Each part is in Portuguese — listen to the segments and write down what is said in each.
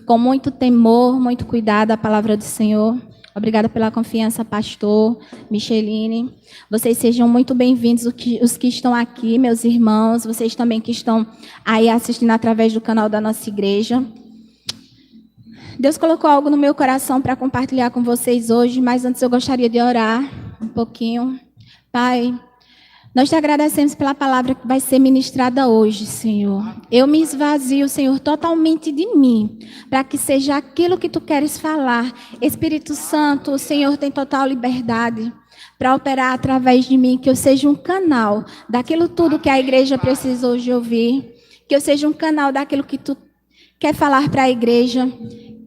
com muito temor, muito cuidado a palavra do Senhor. Obrigada pela confiança, pastor, Micheline. Vocês sejam muito bem-vindos, os que estão aqui, meus irmãos, vocês também que estão aí assistindo através do canal da nossa igreja. Deus colocou algo no meu coração para compartilhar com vocês hoje, mas antes eu gostaria de orar um pouquinho. Pai, nós te agradecemos pela palavra que vai ser ministrada hoje, Senhor. Eu me esvazio, Senhor, totalmente de mim, para que seja aquilo que tu queres falar. Espírito Santo, o Senhor tem total liberdade para operar através de mim, que eu seja um canal daquilo tudo que a igreja precisa hoje ouvir, que eu seja um canal daquilo que tu quer falar para a igreja,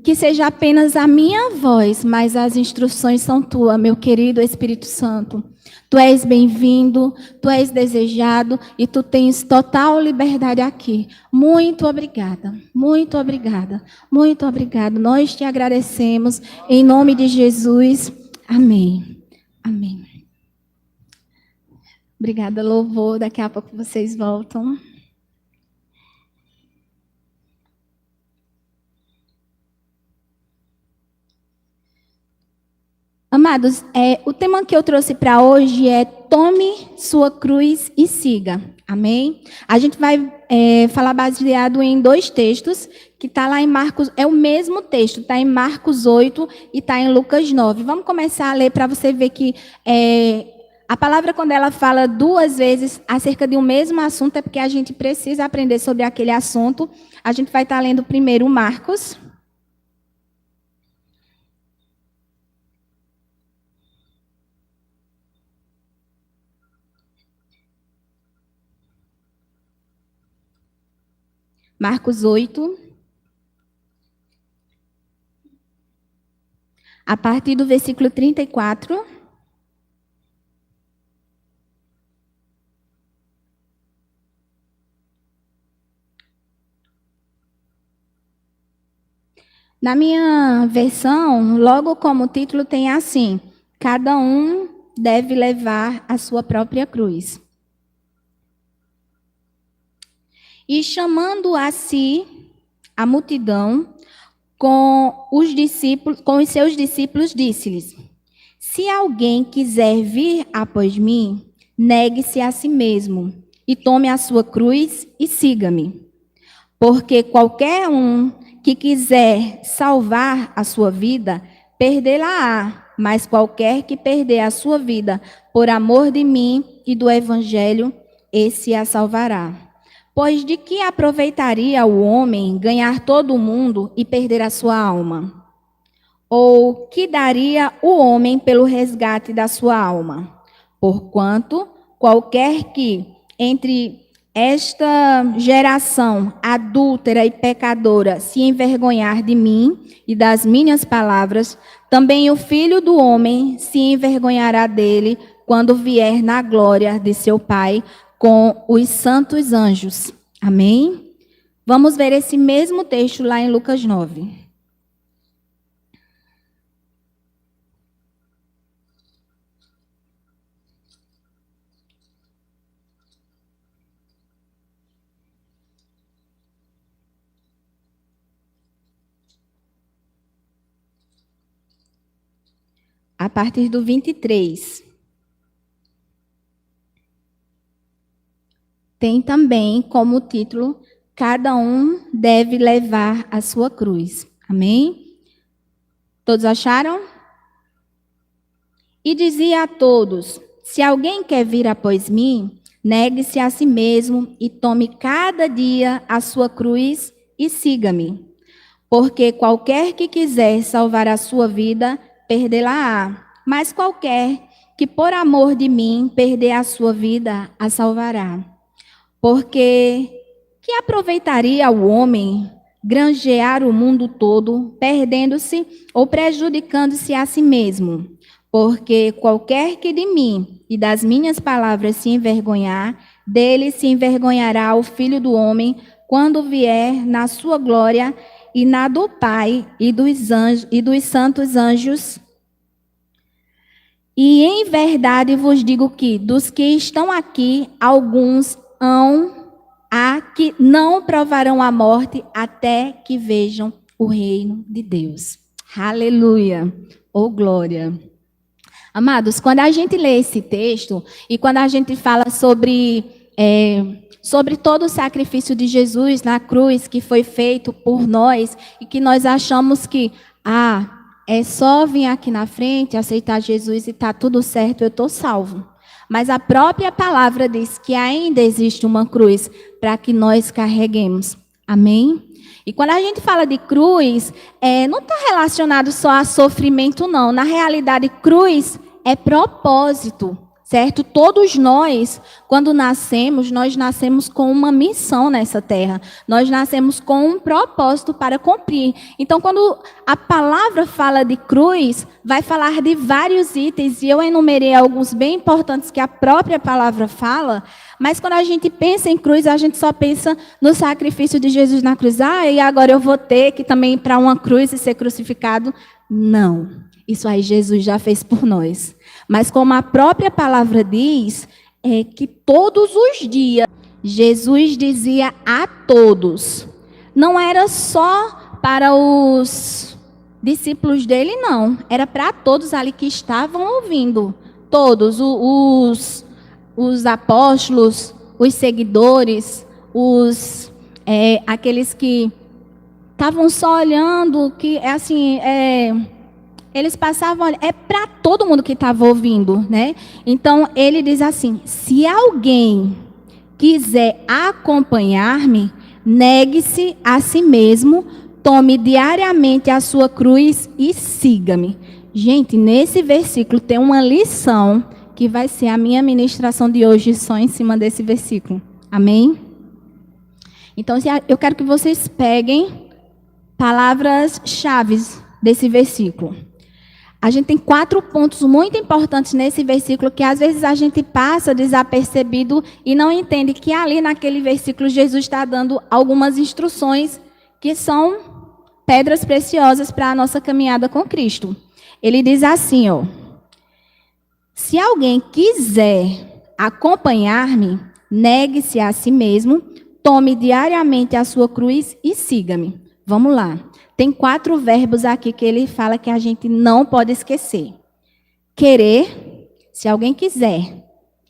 que seja apenas a minha voz, mas as instruções são tuas, meu querido Espírito Santo. Tu és bem-vindo, tu és desejado e tu tens total liberdade aqui. Muito obrigada, muito obrigada, muito obrigada. Nós te agradecemos em nome de Jesus. Amém. Amém. Obrigada, louvor. Daqui a pouco vocês voltam. Amados, o tema que eu trouxe para hoje é tome sua cruz e siga. Amém? A gente vai falar baseado em 2 textos, que está lá em Marcos, é o mesmo texto, está em Marcos 8 e está em Lucas 9. Vamos começar a ler para você ver que a palavra, quando ela fala 2 vezes acerca de um mesmo assunto, é porque a gente precisa aprender sobre aquele assunto. A gente vai estar lendo primeiro Marcos. Marcos 8, a partir do versículo 34. Na minha versão, logo como título tem assim: cada um deve levar a sua própria cruz. E chamando a si a multidão, com os seus discípulos, disse-lhes: se alguém quiser vir após mim, negue-se a si mesmo, e tome a sua cruz e siga-me. Porque qualquer um que quiser salvar a sua vida, perdê-la-á, mas qualquer que perder a sua vida por amor de mim e do evangelho, esse a salvará. Pois de que aproveitaria o homem ganhar todo o mundo e perder a sua alma? Ou que daria o homem pelo resgate da sua alma? Porquanto qualquer que entre esta geração adúltera e pecadora se envergonhar de mim e das minhas palavras, também o Filho do Homem se envergonhará dele quando vier na glória de seu Pai com os santos anjos. Amém? Vamos ver esse mesmo texto lá em Lucas 9. A partir do 23. Tem também como título: cada um deve levar a sua cruz. Amém? Todos acharam? E dizia a todos: se alguém quer vir após mim, negue-se a si mesmo e tome cada dia a sua cruz e siga-me. Porque qualquer que quiser salvar a sua vida, perdê-la-á. Mas qualquer que por amor de mim perder a sua vida, a salvará. Porque que aproveitaria o homem granjear o mundo todo, perdendo-se ou prejudicando-se a si mesmo? Porque qualquer que de mim e das minhas palavras se envergonhar, dele se envergonhará o Filho do Homem, quando vier na sua glória e na do Pai e dos anjos e dos santos anjos. E em verdade vos digo que dos que estão aqui, alguns há que não provarão a morte até que vejam o reino de Deus. Aleluia! Oh, glória! Amados, quando a gente lê esse texto e quando a gente fala sobre todo o sacrifício de Jesus na cruz que foi feito por nós e que nós achamos que, é só vir aqui na frente, aceitar Jesus e está tudo certo, eu estou salvo. Mas a própria palavra diz que ainda existe uma cruz para que nós carreguemos. Amém? E quando a gente fala de cruz, não está relacionado só a sofrimento, não. Na realidade, cruz é propósito, certo? Todos nós, quando nascemos, nós nascemos com uma missão nessa terra. Nós nascemos com um propósito para cumprir. Então, quando a palavra fala de cruz, vai falar de vários itens, e eu enumerei alguns bem importantes que a própria palavra fala, mas quando a gente pensa em cruz, a gente só pensa no sacrifício de Jesus na cruz. E agora eu vou ter que também ir para uma cruz e ser crucificado? Não. Isso aí Jesus já fez por nós. Mas como a própria palavra diz, é que todos os dias Jesus dizia a todos. Não era só para os discípulos dele, não. Era para todos ali que estavam ouvindo. Todos, os apóstolos, os seguidores, aqueles que estavam só olhando, que eles passavam, é para todo mundo que estava ouvindo, né? Então, ele diz assim, se alguém quiser acompanhar-me, negue-se a si mesmo, tome diariamente a sua cruz e siga-me. Gente, nesse versículo tem uma lição que vai ser a minha ministração de hoje só em cima desse versículo. Amém? Então, eu quero que vocês peguem palavras-chave desse versículo. A gente tem 4 pontos muito importantes nesse versículo que às vezes a gente passa desapercebido e não entende que ali naquele versículo Jesus está dando algumas instruções que são pedras preciosas para a nossa caminhada com Cristo. Ele diz assim, se alguém quiser acompanhar-me, negue-se a si mesmo, tome diariamente a sua cruz e siga-me. Vamos lá. Tem 4 verbos aqui que ele fala que a gente não pode esquecer. Querer, se alguém quiser.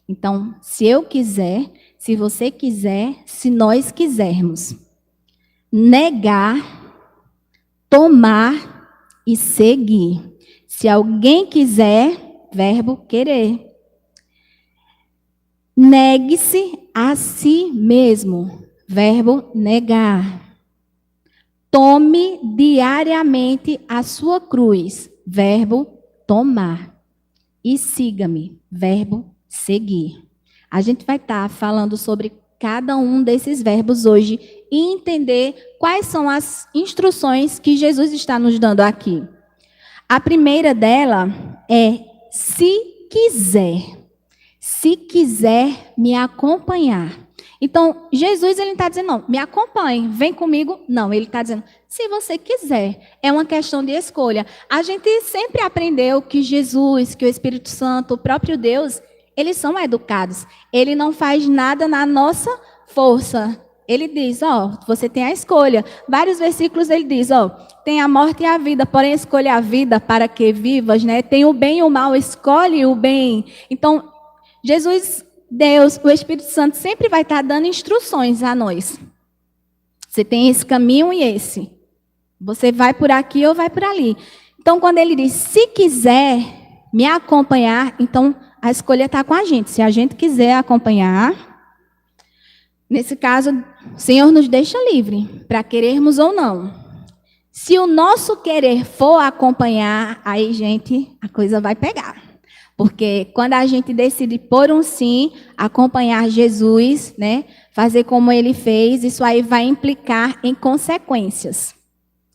Então, se eu quiser, se você quiser, se nós quisermos. Negar, tomar e seguir. Se alguém quiser, verbo querer. Negue-se a si mesmo, verbo negar. Tome diariamente a sua cruz, verbo tomar. E siga-me, verbo seguir. A gente vai estar falando sobre cada um desses verbos hoje e entender quais são as instruções que Jesus está nos dando aqui. A primeira dela é se quiser. Se quiser me acompanhar. Então, Jesus ele está dizendo, não, me acompanhe, vem comigo. Não, ele está dizendo, se você quiser. É uma questão de escolha. A gente sempre aprendeu que Jesus, que o Espírito Santo, o próprio Deus, eles são educados. Ele não faz nada na nossa força. Ele diz, você tem a escolha. Vários versículos ele diz, tem a morte e a vida, porém escolha a vida para que vivas, né? Tem o bem e o mal, escolhe o bem. Então, Jesus, Deus, o Espírito Santo sempre vai estar dando instruções a nós. Você tem esse caminho e esse. Você vai por aqui ou vai por ali. Então, quando ele diz, se quiser me acompanhar, então a escolha está com a gente. Se a gente quiser acompanhar, nesse caso, o Senhor nos deixa livre para querermos ou não. Se o nosso querer for acompanhar, aí, gente, a coisa vai pegar. Porque quando a gente decide por um sim, acompanhar Jesus, né, fazer como ele fez, isso aí vai implicar em consequências.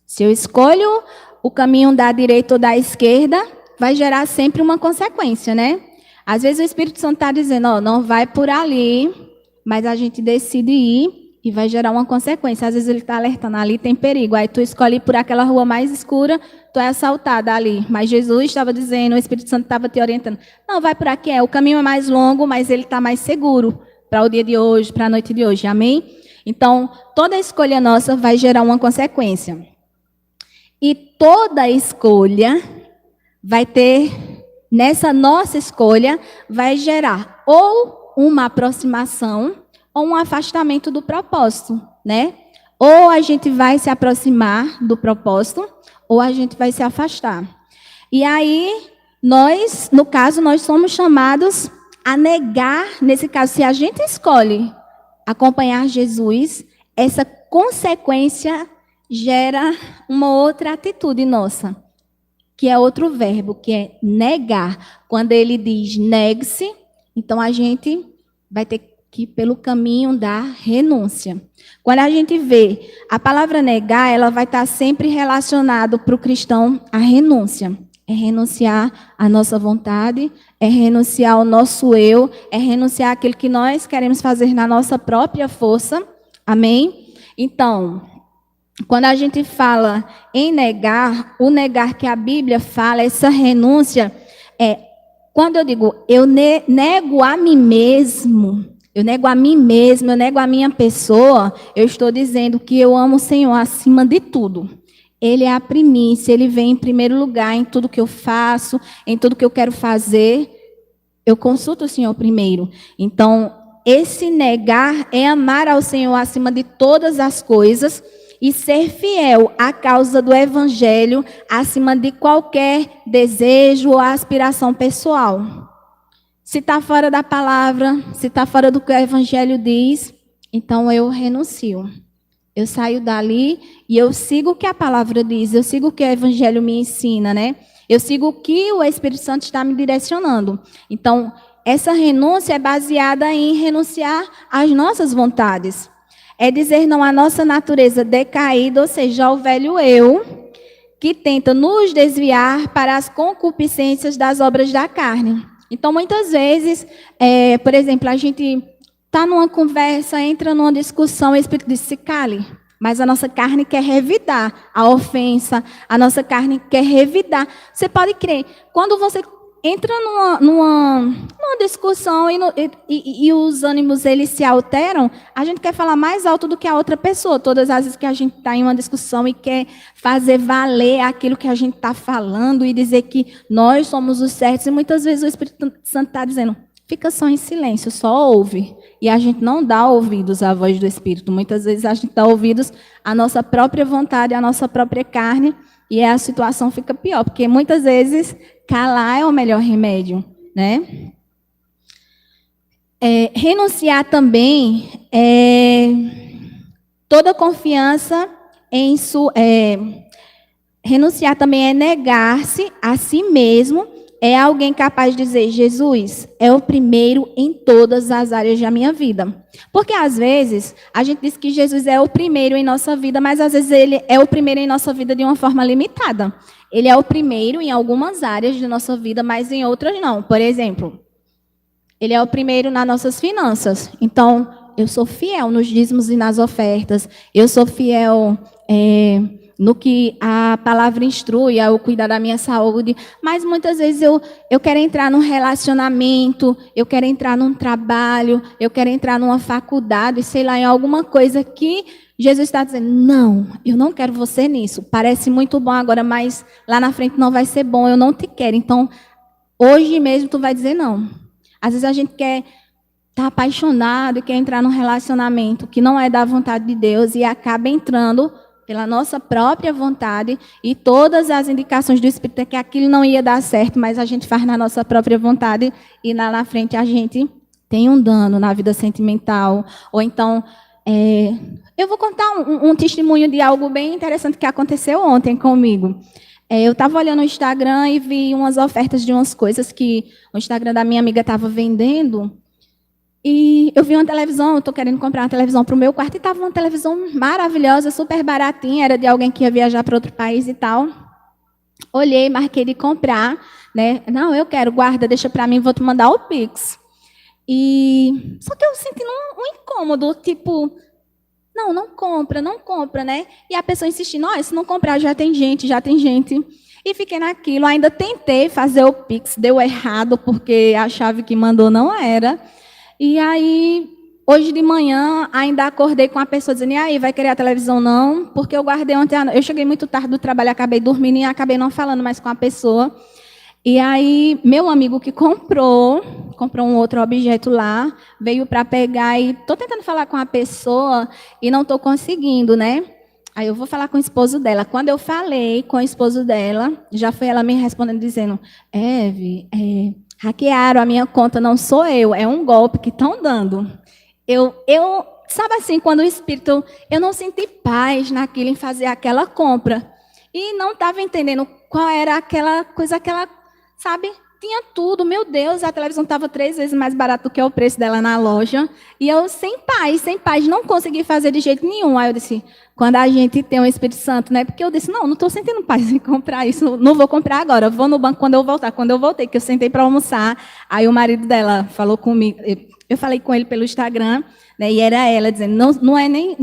Se eu escolho o caminho da direita ou da esquerda, vai gerar sempre uma consequência, né? Às vezes o Espírito Santo está dizendo, não vai por ali, mas a gente decide ir e vai gerar uma consequência. Às vezes ele está alertando, ali tem perigo. Aí tu escolhe ir por aquela rua mais escura, tu é assaltada ali. Mas Jesus estava dizendo, o Espírito Santo estava te orientando. Não, vai por aqui, o caminho é mais longo, mas ele está mais seguro para o dia de hoje, para a noite de hoje. Amém? Então, toda escolha nossa vai gerar uma consequência. E toda escolha vai ter, nessa nossa escolha, vai gerar ou uma aproximação ou um afastamento do propósito, né? Ou a gente vai se aproximar do propósito, ou a gente vai se afastar. E aí, nós, no caso, nós somos chamados a negar, nesse caso, se a gente escolhe acompanhar Jesus, essa consequência gera uma outra atitude nossa, que é outro verbo, que é negar. Quando ele diz negue-se, então a gente vai ter que ir pelo caminho da renúncia. Quando a gente vê a palavra negar, ela vai estar sempre relacionada para o cristão à renúncia. É renunciar à nossa vontade, é renunciar ao nosso eu, é renunciar àquilo que nós queremos fazer na nossa própria força. Amém? Então, quando a gente fala em negar, o negar que a Bíblia fala, essa renúncia, quando eu digo eu nego a mim mesmo, eu nego a mim mesmo, eu nego a minha pessoa, eu estou dizendo que eu amo o Senhor acima de tudo. Ele é a primícia, ele vem em primeiro lugar em tudo que eu faço, em tudo que eu quero fazer. Eu consulto o Senhor primeiro. Então, esse negar é amar ao Senhor acima de todas as coisas e ser fiel à causa do Evangelho acima de qualquer desejo ou aspiração pessoal. Se está fora da palavra, se está fora do que o Evangelho diz, então eu renuncio. Eu saio dali e eu sigo o que a palavra diz, eu sigo o que o Evangelho me ensina, né? Eu sigo o que o Espírito Santo está me direcionando. Então, essa renúncia é baseada em renunciar às nossas vontades. É dizer não à nossa natureza decaída, ou seja, ao velho eu, que tenta nos desviar para as concupiscências das obras da carne. Então, muitas vezes, por exemplo, a gente está numa conversa, entra numa discussão, o Espírito diz, se cale. Mas a nossa carne quer revidar a ofensa, a nossa carne quer revidar. Você pode crer, quando você entra numa discussão e os ânimos eles se alteram, a gente quer falar mais alto do que a outra pessoa. Todas as vezes que a gente está em uma discussão e quer fazer valer aquilo que a gente está falando e dizer que nós somos os certos, e muitas vezes o Espírito Santo está dizendo, fica só em silêncio, só ouve. E a gente não dá ouvidos à voz do Espírito. Muitas vezes a gente dá ouvidos à nossa própria vontade, à nossa própria carne, e a situação fica pior, porque muitas vezes calar é o melhor remédio, né? Renunciar também toda confiança em renunciar também é negar-se a si mesmo. É alguém capaz de dizer, Jesus é o primeiro em todas as áreas da minha vida. Porque às vezes a gente diz que Jesus é o primeiro em nossa vida, mas às vezes ele é o primeiro em nossa vida de uma forma limitada. Ele é o primeiro em algumas áreas de nossa vida, mas em outras não. Por exemplo, ele é o primeiro nas nossas finanças. Então, eu sou fiel nos dízimos e nas ofertas. Eu sou fiel no que a palavra instrui, ao cuidar da minha saúde. Mas muitas vezes eu quero entrar num relacionamento, eu quero entrar num trabalho, eu quero entrar numa faculdade, sei lá, em alguma coisa que Jesus está dizendo, não, eu não quero você nisso. Parece muito bom agora, mas lá na frente não vai ser bom, eu não te quero. Então, hoje mesmo tu vai dizer não. Às vezes a gente quer estar apaixonado e quer entrar num relacionamento que não é da vontade de Deus e acaba entrando pela nossa própria vontade e todas as indicações do Espírito é que aquilo não ia dar certo, mas a gente faz na nossa própria vontade e lá na frente a gente tem um dano na vida sentimental. Ou então, eu vou contar um testemunho de algo bem interessante que aconteceu ontem comigo. Eu estava olhando o Instagram e vi umas ofertas de umas coisas que o Instagram da minha amiga estava vendendo. E eu vi uma televisão, eu estou querendo comprar uma televisão para o meu quarto, e estava uma televisão maravilhosa, super baratinha, era de alguém que ia viajar para outro país e tal. Olhei, marquei de comprar, né? Não, eu quero, guarda, deixa para mim, vou te mandar o Pix. Só que eu senti um incômodo, tipo, não compra, né? E a pessoa insistindo, se não comprar, já tem gente. E fiquei naquilo, ainda tentei fazer o Pix, deu errado, porque a chave que mandou não era. E aí, hoje de manhã ainda acordei com a pessoa dizendo, e aí, vai querer a televisão não? Porque eu guardei ontem, eu cheguei muito tarde do trabalho, acabei dormindo e acabei não falando mais com a pessoa. E aí, meu amigo que comprou um outro objeto lá, veio para pegar e estou tentando falar com a pessoa e não estou conseguindo, né? Aí eu vou falar com o esposo dela. Quando eu falei com o esposo dela, já foi ela me respondendo dizendo, Eve, hackearam a minha conta, não sou eu, é um golpe que estão dando. Sabe assim, quando o Espírito, eu não senti paz naquilo, em fazer aquela compra. E não estava entendendo qual era aquela coisa, sabe? Tinha tudo, meu Deus, a televisão estava 3 vezes mais barata do que o preço dela na loja. E eu, sem paz, não consegui fazer de jeito nenhum. Aí eu disse, quando a gente tem o Espírito Santo, né? Porque eu disse, não estou sentindo paz em comprar isso, não vou comprar agora, vou no banco quando eu voltar. Quando eu voltei, que eu sentei para almoçar, aí o marido dela falou comigo, eu falei com ele pelo Instagram, né? E era ela dizendo, não é nem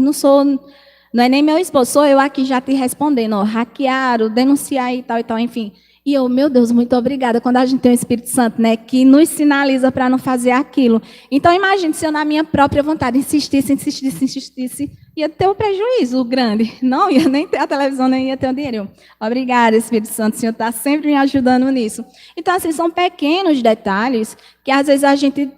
meu esposo, sou eu aqui já te respondendo, ó, hackearam, denunciar e tal, enfim. E eu, meu Deus, muito obrigada, quando a gente tem o Espírito Santo, né, que nos sinaliza para não fazer aquilo. Então, imagine se eu, na minha própria vontade, insistisse, ia ter um prejuízo grande. Não ia nem ter a televisão, nem ia ter o dinheiro. Obrigada, Espírito Santo, o Senhor está sempre me ajudando nisso. Então, assim, são pequenos detalhes que, às vezes, a gente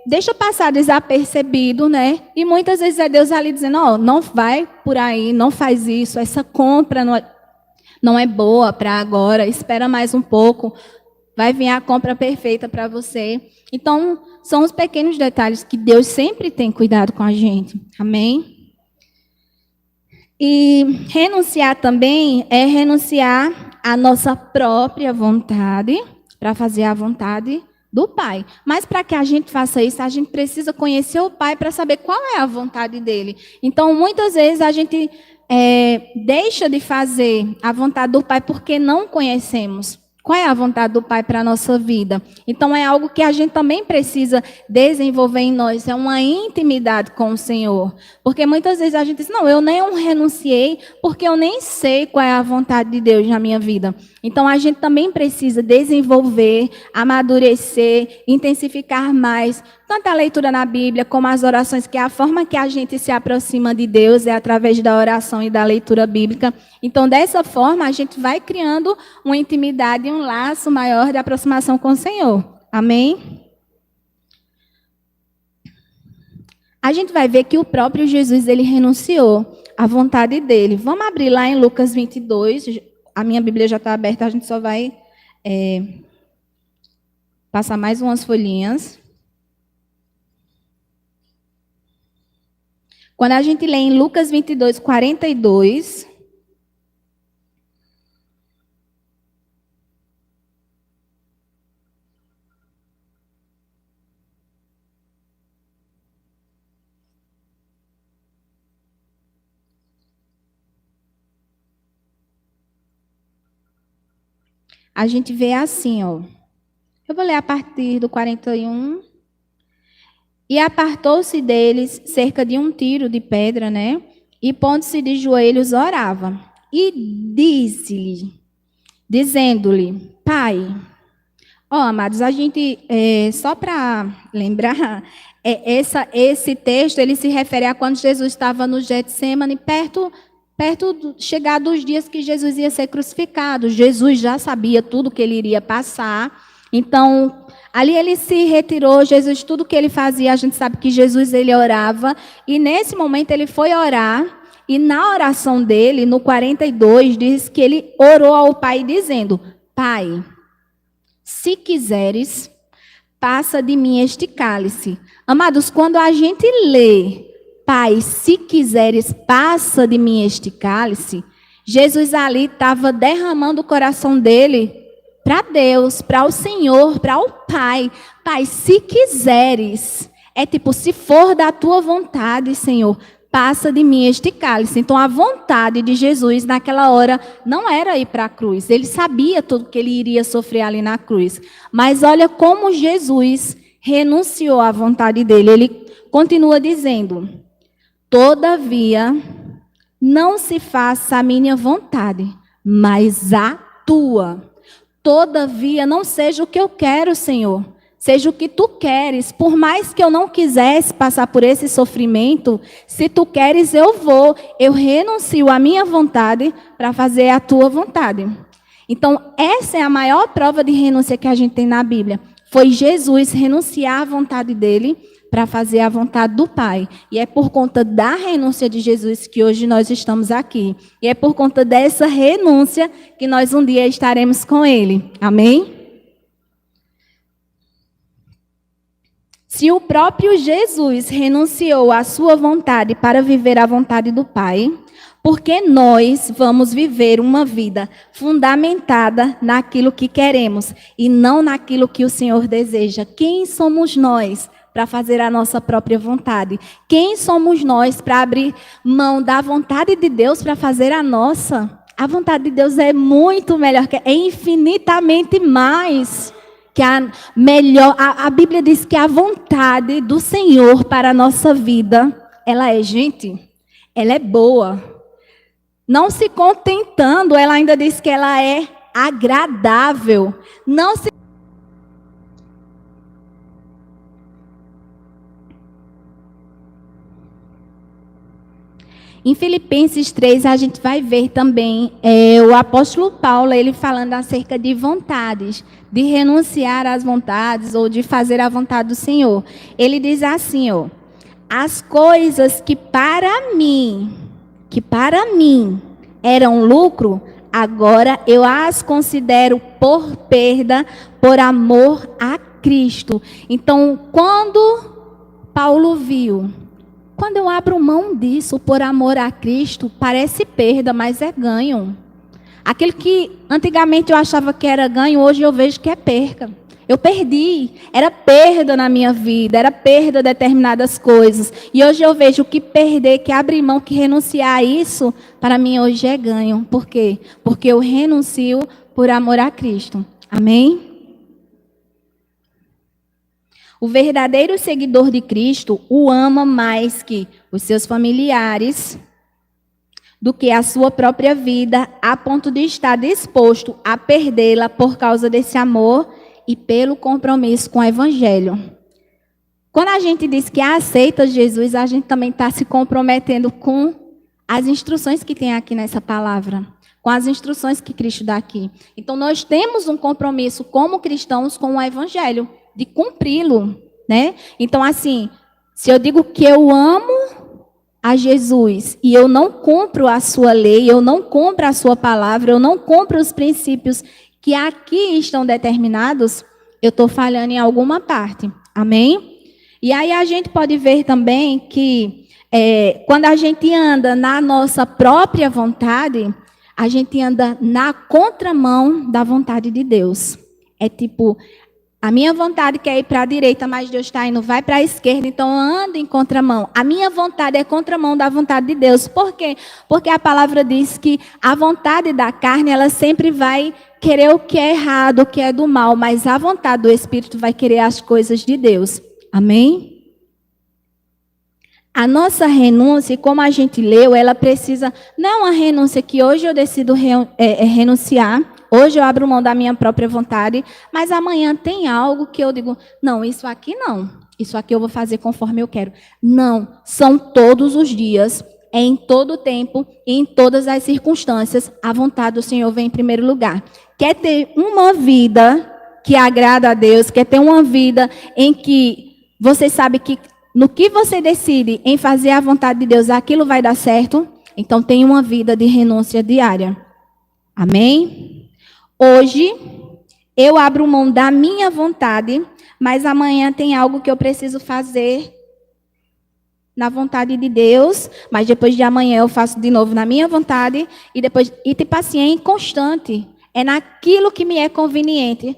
deixa passar desapercebido, né? E muitas vezes é Deus ali dizendo, ó, não vai por aí, não faz isso, essa compra não é boa para agora, espera mais um pouco, vai vir a compra perfeita para você. Então, são os pequenos detalhes que Deus sempre tem cuidado com a gente. Amém? E renunciar também é renunciar à nossa própria vontade para fazer a vontade do Pai. Mas para que a gente faça isso, a gente precisa conhecer o Pai para saber qual é a vontade dele. Então, muitas vezes a gente deixa de fazer a vontade do Pai porque não conhecemos qual é a vontade do Pai para a nossa vida. Então, é algo que a gente também precisa desenvolver em nós, é uma intimidade com o Senhor. Porque muitas vezes a gente diz, não, eu nem renunciei porque eu nem sei qual é a vontade de Deus na minha vida. Então, a gente também precisa desenvolver, amadurecer, intensificar mais, tanto a leitura na Bíblia como as orações, que é a forma que a gente se aproxima de Deus, é através da oração e da leitura bíblica. Então, dessa forma, a gente vai criando uma intimidade e um laço maior de aproximação com o Senhor. Amém? A gente vai ver que o próprio Jesus, ele renunciou à vontade dele. Vamos abrir lá em Lucas 22. A minha Bíblia já está aberta, a gente só vai passar mais umas folhinhas. Quando a gente lê em Lucas 22, 42... a gente vê assim, ó. Eu vou ler a partir do 41. E apartou-se deles cerca de 1 tiro de pedra, né? E pondo-se de joelhos, orava. E disse-lhe, dizendo-lhe, Pai, amados, a gente, só para lembrar, esse texto, ele se refere a quando Jesus estava no Getsemane, perto chegar dos dias que Jesus ia ser crucificado. Jesus já sabia tudo que ele iria passar. Então, ali ele se retirou. Jesus, tudo que ele fazia, a gente sabe que Jesus, ele orava. E nesse momento ele foi orar. E na oração dele, no 42, diz que ele orou ao Pai dizendo, Pai, se quiseres, passa de mim este cálice. Amados, quando a gente lê, Pai, se quiseres, passa de mim este cálice, Jesus ali estava derramando o coração dele para Deus, para o Senhor, para o Pai. Pai, se quiseres, é tipo, se for da tua vontade, Senhor, passa de mim este cálice. Então, a vontade de Jesus naquela hora não era ir para a cruz. Ele sabia tudo que ele iria sofrer ali na cruz. Mas olha como Jesus renunciou à vontade dele. Ele continua dizendo, todavia, não se faça a minha vontade, mas a tua. Todavia, não seja o que eu quero, Senhor, seja o que tu queres, por mais que eu não quisesse passar por esse sofrimento, se tu queres, eu vou. Eu renuncio à minha vontade para fazer a tua vontade. Então, essa é a maior prova de renúncia que a gente tem na Bíblia. Foi Jesus renunciar à vontade dele para fazer a vontade do Pai. E é por conta da renúncia de Jesus que hoje nós estamos aqui. E é por conta dessa renúncia que nós um dia estaremos com ele. Amém? Se o próprio Jesus renunciou à sua vontade para viver a vontade do Pai, porque nós vamos viver uma vida fundamentada naquilo que queremos e não naquilo que o Senhor deseja. Quem somos nós para fazer a nossa própria vontade? Quem somos nós para abrir mão da vontade de Deus para fazer a nossa? A vontade de Deus é muito melhor, é infinitamente mais que a melhor. A Bíblia diz que a vontade do Senhor para a nossa vida, ela é, gente, ela é boa. Não se contentando, ela ainda diz que ela é agradável. Não se Em Filipenses 3, a gente vai ver também o apóstolo Paulo, ele falando acerca de vontades, de renunciar às vontades ou de fazer a vontade do Senhor. Ele diz assim, ó, as coisas que para mim eram lucro, agora eu as considero por perda, por amor a Cristo. Então, quando Paulo viu, quando eu abro mão disso por amor a Cristo, parece perda, mas é ganho. Aquilo que antigamente eu achava que era ganho, hoje eu vejo que é perca. Eu perdi, era perda na minha vida, era perda de determinadas coisas. E hoje eu vejo que perder, que abrir mão, que renunciar a isso, para mim hoje é ganho. Por quê? Porque eu renuncio por amor a Cristo. Amém? O verdadeiro seguidor de Cristo o ama mais que os seus familiares, do que a sua própria vida, a ponto de estar disposto a perdê-la por causa desse amor e pelo compromisso com o Evangelho. Quando a gente diz que aceita Jesus, a gente também está se comprometendo com as instruções que tem aqui nessa palavra, com as instruções que Cristo dá aqui. Então, nós temos um compromisso como cristãos com o Evangelho, de cumpri-lo, né? Então, assim, se eu digo que eu amo a Jesus e eu não cumpro a sua lei, eu não cumpro a sua palavra, eu não cumpro os princípios que aqui estão determinados, eu estou falhando em alguma parte. Amém? E aí a gente pode ver também que quando a gente anda na nossa própria vontade, a gente anda na contramão da vontade de Deus. É tipo, a minha vontade quer ir para a direita, mas Deus está indo, vai para a esquerda, então eu ando em contramão. A minha vontade é contramão da vontade de Deus. Por quê? Porque a palavra diz que a vontade da carne, ela sempre vai querer o que é errado, o que é do mal, mas a vontade do Espírito vai querer as coisas de Deus. Amém? A nossa renúncia, como a gente leu, ela precisa, não é uma renúncia que hoje eu decido renunciar, hoje eu abro mão da minha própria vontade, mas amanhã tem algo que eu digo, não, isso aqui não, isso aqui eu vou fazer conforme eu quero. Não, são todos os dias, é em todo o tempo e em todas as circunstâncias, a vontade do Senhor vem em primeiro lugar. Quer ter uma vida que agrada a Deus, quer ter uma vida em que você sabe que no que você decide em fazer a vontade de Deus, aquilo vai dar certo, então tenha uma vida de renúncia diária. Amém? Hoje, eu abro mão da minha vontade, mas amanhã tem algo que eu preciso fazer na vontade de Deus, mas depois de amanhã eu faço de novo na minha vontade, e tipo assim, é inconstante. É naquilo que me é conveniente.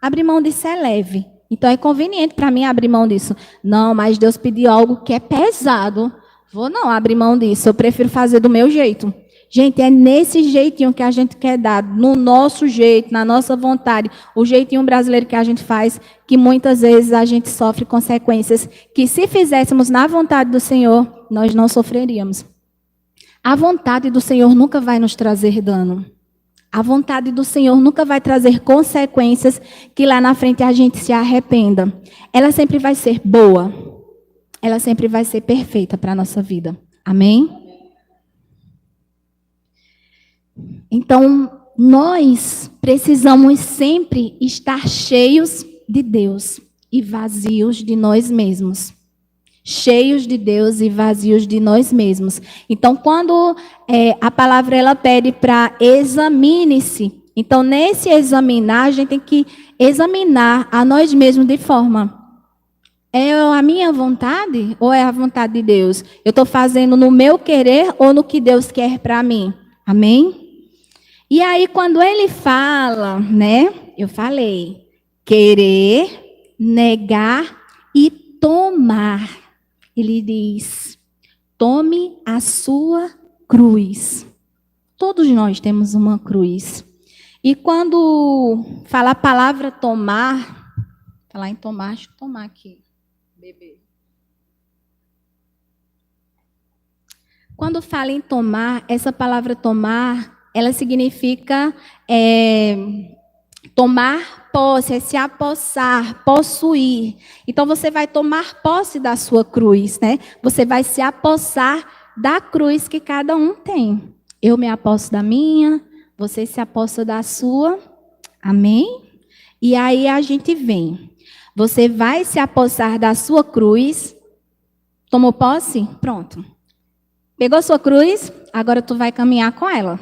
Abrir mão disso é leve. Então é conveniente para mim abrir mão disso. Não, mas Deus pediu algo que é pesado. Vou não abrir mão disso, eu prefiro fazer do meu jeito. Gente, é nesse jeitinho que a gente quer dar, no nosso jeito, na nossa vontade, o jeitinho brasileiro que a gente faz, que muitas vezes a gente sofre consequências que se fizéssemos na vontade do Senhor, nós não sofreríamos. A vontade do Senhor nunca vai nos trazer dano. A vontade do Senhor nunca vai trazer consequências que lá na frente a gente se arrependa. Ela sempre vai ser boa. Ela sempre vai ser perfeita para a nossa vida. Amém? Então, nós precisamos sempre estar cheios de Deus e vazios de nós mesmos. Cheios de Deus e vazios de nós mesmos. Então, quando a palavra ela pede para examine-se, então nesse examinar, a gente tem que examinar a nós mesmos de forma: é a minha vontade ou é a vontade de Deus? Eu estou fazendo no meu querer ou no que Deus quer para mim? Amém? E aí, quando ele fala, né? Eu falei, querer, negar e tomar. Ele diz, tome a sua cruz. Todos nós temos uma cruz. E quando fala a palavra tomar, falar em tomar, deixa eu tomar aqui, bebê. Quando fala em tomar, essa palavra tomar, ela significa tomar posse, é se apossar, possuir. Então você vai tomar posse da sua cruz, né? Você vai se apossar da cruz que cada um tem. Eu me aposso da minha, você se apossa da sua. Amém? E aí a gente vem. Você vai se apossar da sua cruz. Tomou posse? Pronto. Pegou sua cruz? Agora tu vai caminhar com ela.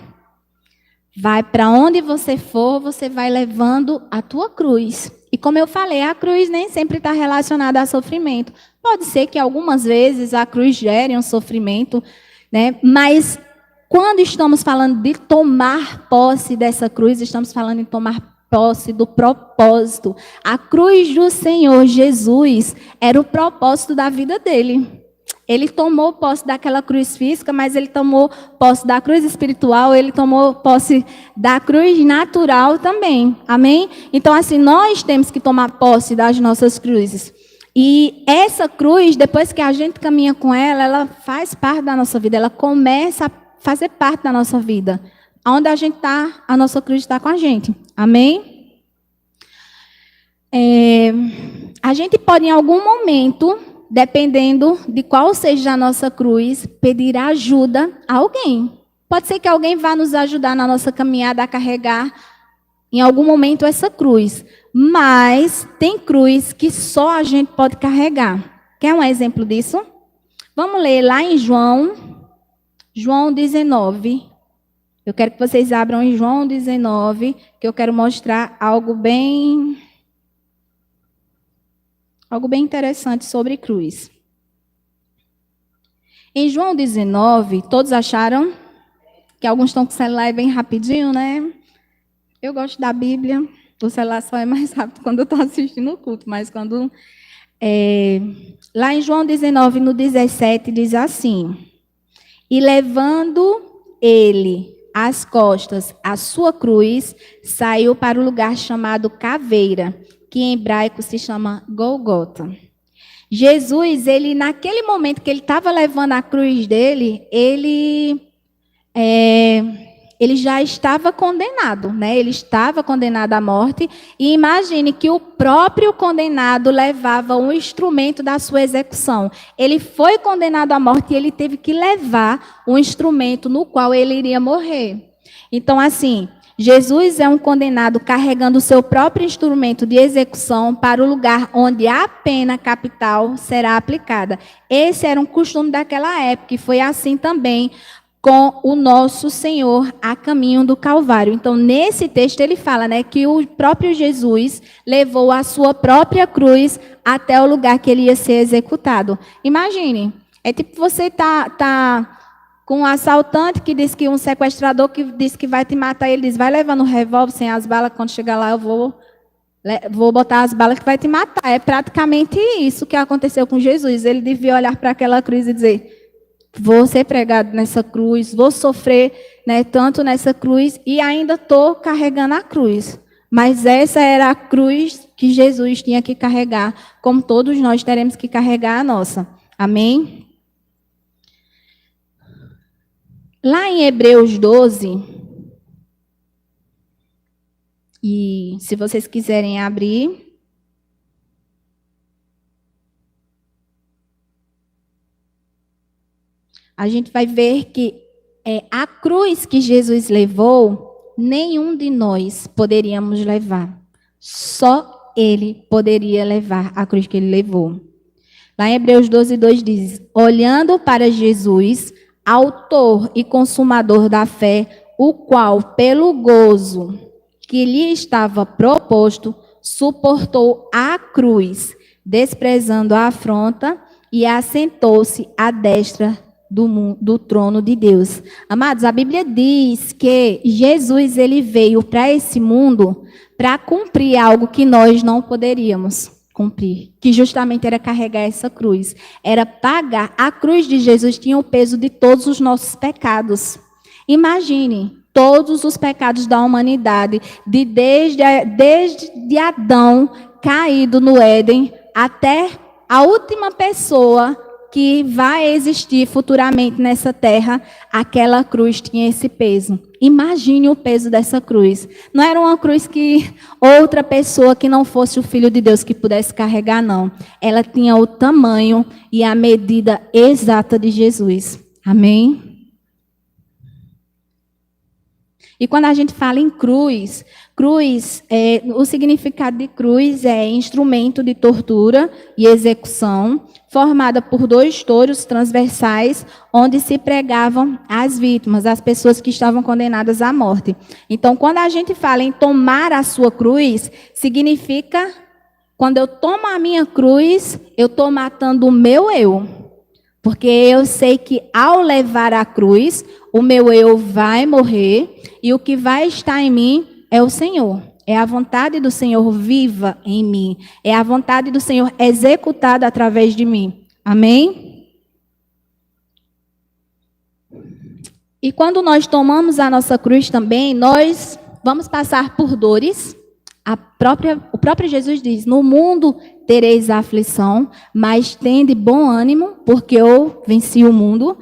Vai para onde você for, você vai levando a tua cruz. E como eu falei, a cruz nem sempre está relacionada a sofrimento. Pode ser que algumas vezes a cruz gere um sofrimento, né? Mas quando estamos falando de tomar posse dessa cruz, estamos falando em tomar posse do propósito. A cruz do Senhor Jesus era o propósito da vida dele. Ele tomou posse daquela cruz física, mas ele tomou posse da cruz espiritual, ele tomou posse da cruz natural também. Amém? Então, assim, nós temos que tomar posse das nossas cruzes. E essa cruz, depois que a gente caminha com ela, ela faz parte da nossa vida, ela começa a fazer parte da nossa vida. Onde a gente está, a nossa cruz está com a gente. Amém? A gente pode, em algum momento, dependendo de qual seja a nossa cruz, pedir ajuda a alguém. Pode ser que alguém vá nos ajudar na nossa caminhada a carregar, em algum momento, essa cruz. Mas tem cruz que só a gente pode carregar. Quer um exemplo disso? Vamos ler lá em João 19. Eu quero que vocês abram em João 19, que eu quero mostrar algo bem interessante sobre cruz. Em João 19, todos acharam? Que alguns estão com o celular bem rapidinho, né? Eu gosto da Bíblia. O celular só é mais rápido quando eu estou assistindo o culto, mas quando... lá em João 19, no 17, diz assim: e levando ele às costas a sua cruz, saiu para o lugar chamado Caveira, que em hebraico se chama Golgota. Jesus, ele naquele momento que ele estava levando a cruz dele, ele já estava condenado, né? Ele estava condenado à morte. E imagine que o próprio condenado levava um instrumento da sua execução. Ele foi condenado à morte e ele teve que levar um instrumento no qual ele iria morrer. Então, assim, Jesus é um condenado carregando o seu próprio instrumento de execução para o lugar onde a pena capital será aplicada. Esse era um costume daquela época e foi assim também com o nosso Senhor a caminho do Calvário. Então, nesse texto ele fala, né, que o próprio Jesus levou a sua própria cruz até o lugar que ele ia ser executado. Imagine, é tipo você tá com um assaltante que diz que um sequestrador que diz que vai te matar, ele diz, vai levando um revólver sem as balas, quando chegar lá eu vou botar as balas que vai te matar. É praticamente isso que aconteceu com Jesus. Ele devia olhar para aquela cruz e dizer, vou ser pregado nessa cruz, vou sofrer, né, tanto nessa cruz e ainda estou carregando a cruz. Mas essa era a cruz que Jesus tinha que carregar, como todos nós teremos que carregar a nossa. Amém? Lá em Hebreus 12, E se vocês quiserem abrir, a gente vai ver que a cruz que Jesus levou, nenhum de nós poderíamos levar. Só ele poderia levar a cruz que ele levou. Lá em Hebreus 12:2 diz: olhando para Jesus, autor e consumador da fé, o qual, pelo gozo que lhe estava proposto, suportou a cruz, desprezando a afronta, e assentou-se à destra do trono de Deus. Amados, a Bíblia diz que Jesus ele veio para esse mundo para cumprir algo que nós não poderíamos cumprir, que justamente era carregar essa cruz, era pagar. A cruz de Jesus tinha o peso de todos os nossos pecados. Imagine todos os pecados da humanidade, desde Adão caído no Éden até a última pessoa que vai existir futuramente nessa terra, aquela cruz tinha esse peso. Imagine o peso dessa cruz. Não era uma cruz que outra pessoa que não fosse o Filho de Deus que pudesse carregar, não. Ela tinha o tamanho e a medida exata de Jesus. Amém? E quando a gente fala em cruz, o significado de cruz é instrumento de tortura e execução, formada por 2 touros transversais, onde se pregavam as vítimas, as pessoas que estavam condenadas à morte. Então, quando a gente fala em tomar a sua cruz, significa, quando eu tomo a minha cruz, eu estou matando o meu eu. Porque eu sei que ao levar a cruz, o meu eu vai morrer e o que vai estar em mim é o Senhor. É a vontade do Senhor viva em mim. É a vontade do Senhor executada através de mim. Amém? E quando nós tomamos a nossa cruz também, nós vamos passar por dores. O próprio Jesus diz: no mundo tereis aflição, mas tende bom ânimo, porque eu venci o mundo.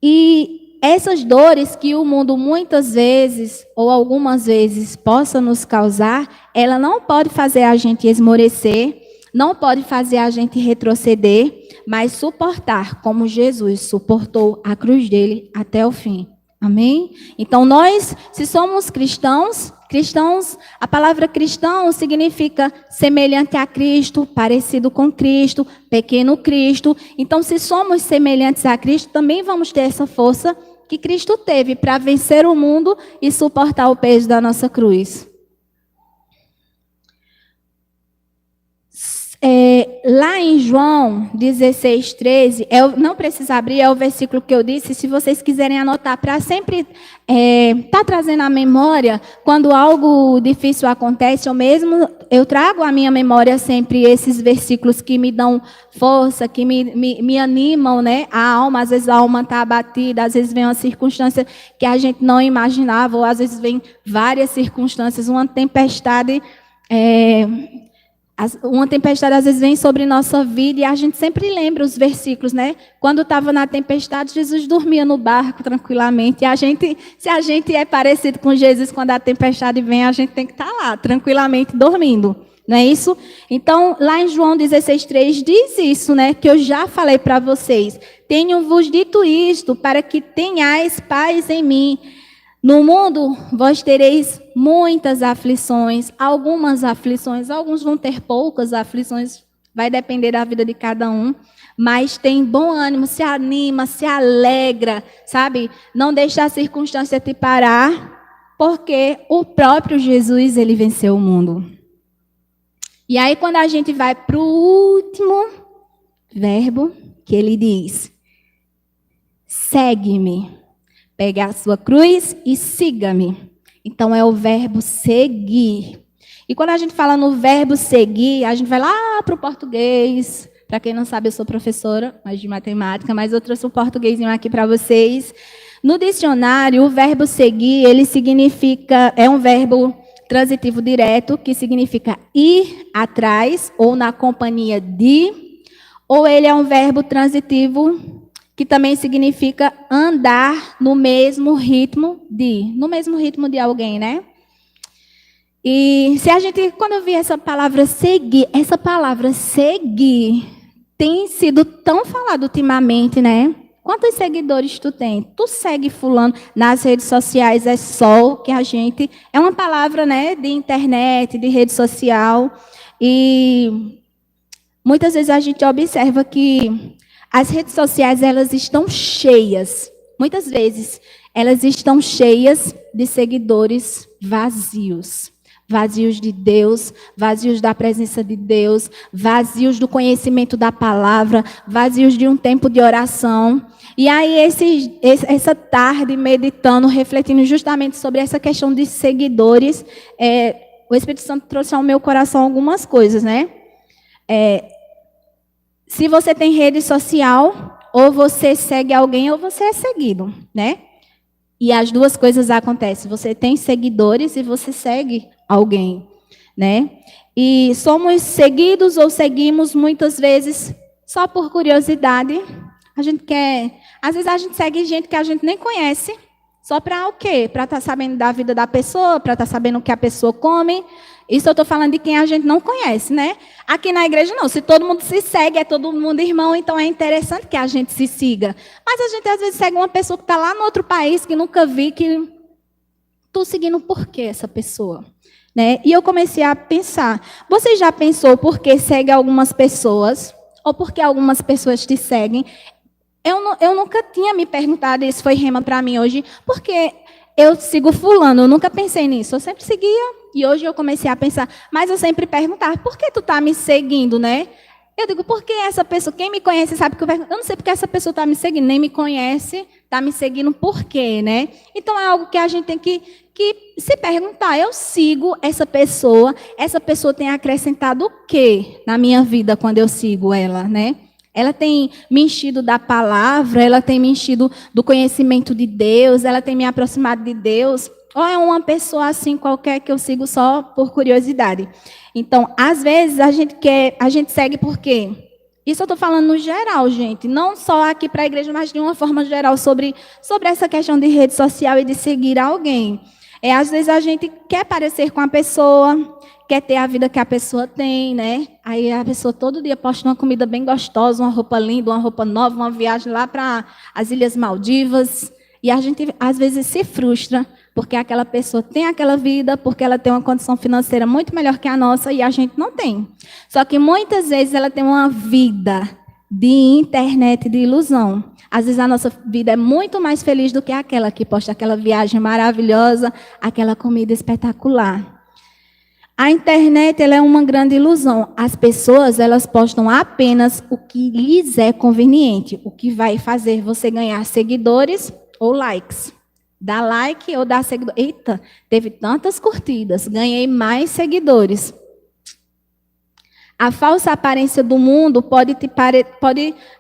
E essas dores que o mundo muitas vezes, ou algumas vezes, possa nos causar, ela não pode fazer a gente esmorecer, não pode fazer a gente retroceder, mas suportar, como Jesus suportou a cruz dele até o fim. Amém? Então nós, se somos cristãos, a palavra cristão significa semelhante a Cristo, parecido com Cristo, pequeno Cristo. Então, se somos semelhantes a Cristo, também vamos ter essa força que Cristo teve para vencer o mundo e suportar o peso da nossa cruz. Lá em João 16:13, não precisa abrir, é o versículo que eu disse, se vocês quiserem anotar, para sempre estar trazendo à memória, quando algo difícil acontece, eu trago à minha memória sempre esses versículos que me dão força, que me animam, né? A alma, às vezes a alma está abatida, às vezes vem uma circunstância que a gente não imaginava, ou às vezes vem várias circunstâncias, uma tempestade às vezes vem sobre nossa vida e a gente sempre lembra os versículos, né? Quando estava na tempestade, Jesus dormia no barco tranquilamente. E se a gente é parecido com Jesus, quando a tempestade vem, a gente tem que estar lá, tranquilamente dormindo. Não é isso? Então, lá em João 16:3 diz isso, né? Que eu já falei para vocês. Tenho-vos dito isto, para que tenhais paz em mim. No mundo vós tereis muitas aflições, alguns vão ter poucas aflições, vai depender da vida de cada um, mas tem bom ânimo, se anima, se alegra, sabe? Não deixa a circunstância te parar, porque o próprio Jesus, ele venceu o mundo. E aí quando a gente vai para o último verbo, que ele diz: segue-me. Pegue a sua cruz e siga-me. Então, é o verbo seguir. E quando a gente fala no verbo seguir, a gente vai lá para o português. Para quem não sabe, eu sou professora, mas de matemática, mas eu trouxe um portuguesinho aqui para vocês. No dicionário, o verbo seguir, ele significa, é um verbo transitivo direto, que significa ir atrás, ou na companhia de, ou ele é um verbo transitivo que também significa andar no mesmo ritmo de alguém, né? E se a gente, quando eu vi essa palavra seguir tem sido tão falado ultimamente, né? Quantos seguidores tu tem? Tu segue fulano nas redes sociais, é só o que a gente... É uma palavra, né, de internet, de rede social. E muitas vezes a gente observa que as redes sociais, elas estão cheias. Muitas vezes, elas estão cheias de seguidores vazios. Vazios de Deus, vazios da presença de Deus, vazios do conhecimento da palavra, vazios de um tempo de oração. E aí, essa tarde, meditando, refletindo justamente sobre essa questão de seguidores, o Espírito Santo trouxe ao meu coração algumas coisas, né? Se você tem rede social, ou você segue alguém, ou você é seguido, né? E as duas coisas acontecem. Você tem seguidores e você segue alguém, né? E somos seguidos ou seguimos muitas vezes só por curiosidade. A gente quer... Às vezes a gente segue gente que a gente nem conhece, só para o quê? Para estar sabendo da vida da pessoa, para estar sabendo o que a pessoa come. Isso eu estou falando de quem a gente não conhece, né? Aqui na igreja não. Se todo mundo se segue, é todo mundo irmão, então é interessante que a gente se siga. Mas a gente às vezes segue uma pessoa que está lá no outro país, que nunca vi, que... Estou seguindo por quê essa pessoa? Né? E eu comecei a pensar, você já pensou por que segue algumas pessoas? Ou por que algumas pessoas te seguem? Eu nunca tinha me perguntado, isso foi rema para mim hoje, porque eu sigo fulano, eu nunca pensei nisso, eu sempre seguia, e hoje eu comecei a pensar, mas eu sempre perguntava, por que tu está me seguindo, né? Eu digo, porque essa pessoa, quem me conhece sabe que eu não sei porque essa pessoa está me seguindo, nem me conhece, está me seguindo por quê, né? Então é algo que a gente tem que se perguntar, eu sigo essa pessoa tem acrescentado o quê na minha vida quando eu sigo ela, né? Ela tem me enchido da palavra, ela tem me enchido do conhecimento de Deus, ela tem me aproximado de Deus, ou é uma pessoa assim qualquer que eu sigo só por curiosidade? Então, às vezes, a gente segue por quê? Isso eu estou falando no geral, gente, não só aqui para a igreja, mas de uma forma geral sobre essa questão de rede social e de seguir alguém. Às vezes a gente quer parecer com a pessoa, quer ter a vida que a pessoa tem, né? Aí a pessoa todo dia posta uma comida bem gostosa, uma roupa linda, uma roupa nova, uma viagem lá para as Ilhas Maldivas. E a gente, às vezes, se frustra, porque aquela pessoa tem aquela vida, porque ela tem uma condição financeira muito melhor que a nossa e a gente não tem. Só que muitas vezes ela tem uma vida de internet, de ilusão. Às vezes a nossa vida é muito mais feliz do que aquela que posta aquela viagem maravilhosa, aquela comida espetacular. A internet, ela é uma grande ilusão. As pessoas, elas postam apenas o que lhes é conveniente, o que vai fazer você ganhar seguidores ou likes. Dá like ou dá seguidor. Eita, teve tantas curtidas, ganhei mais seguidores. A falsa aparência do mundo pode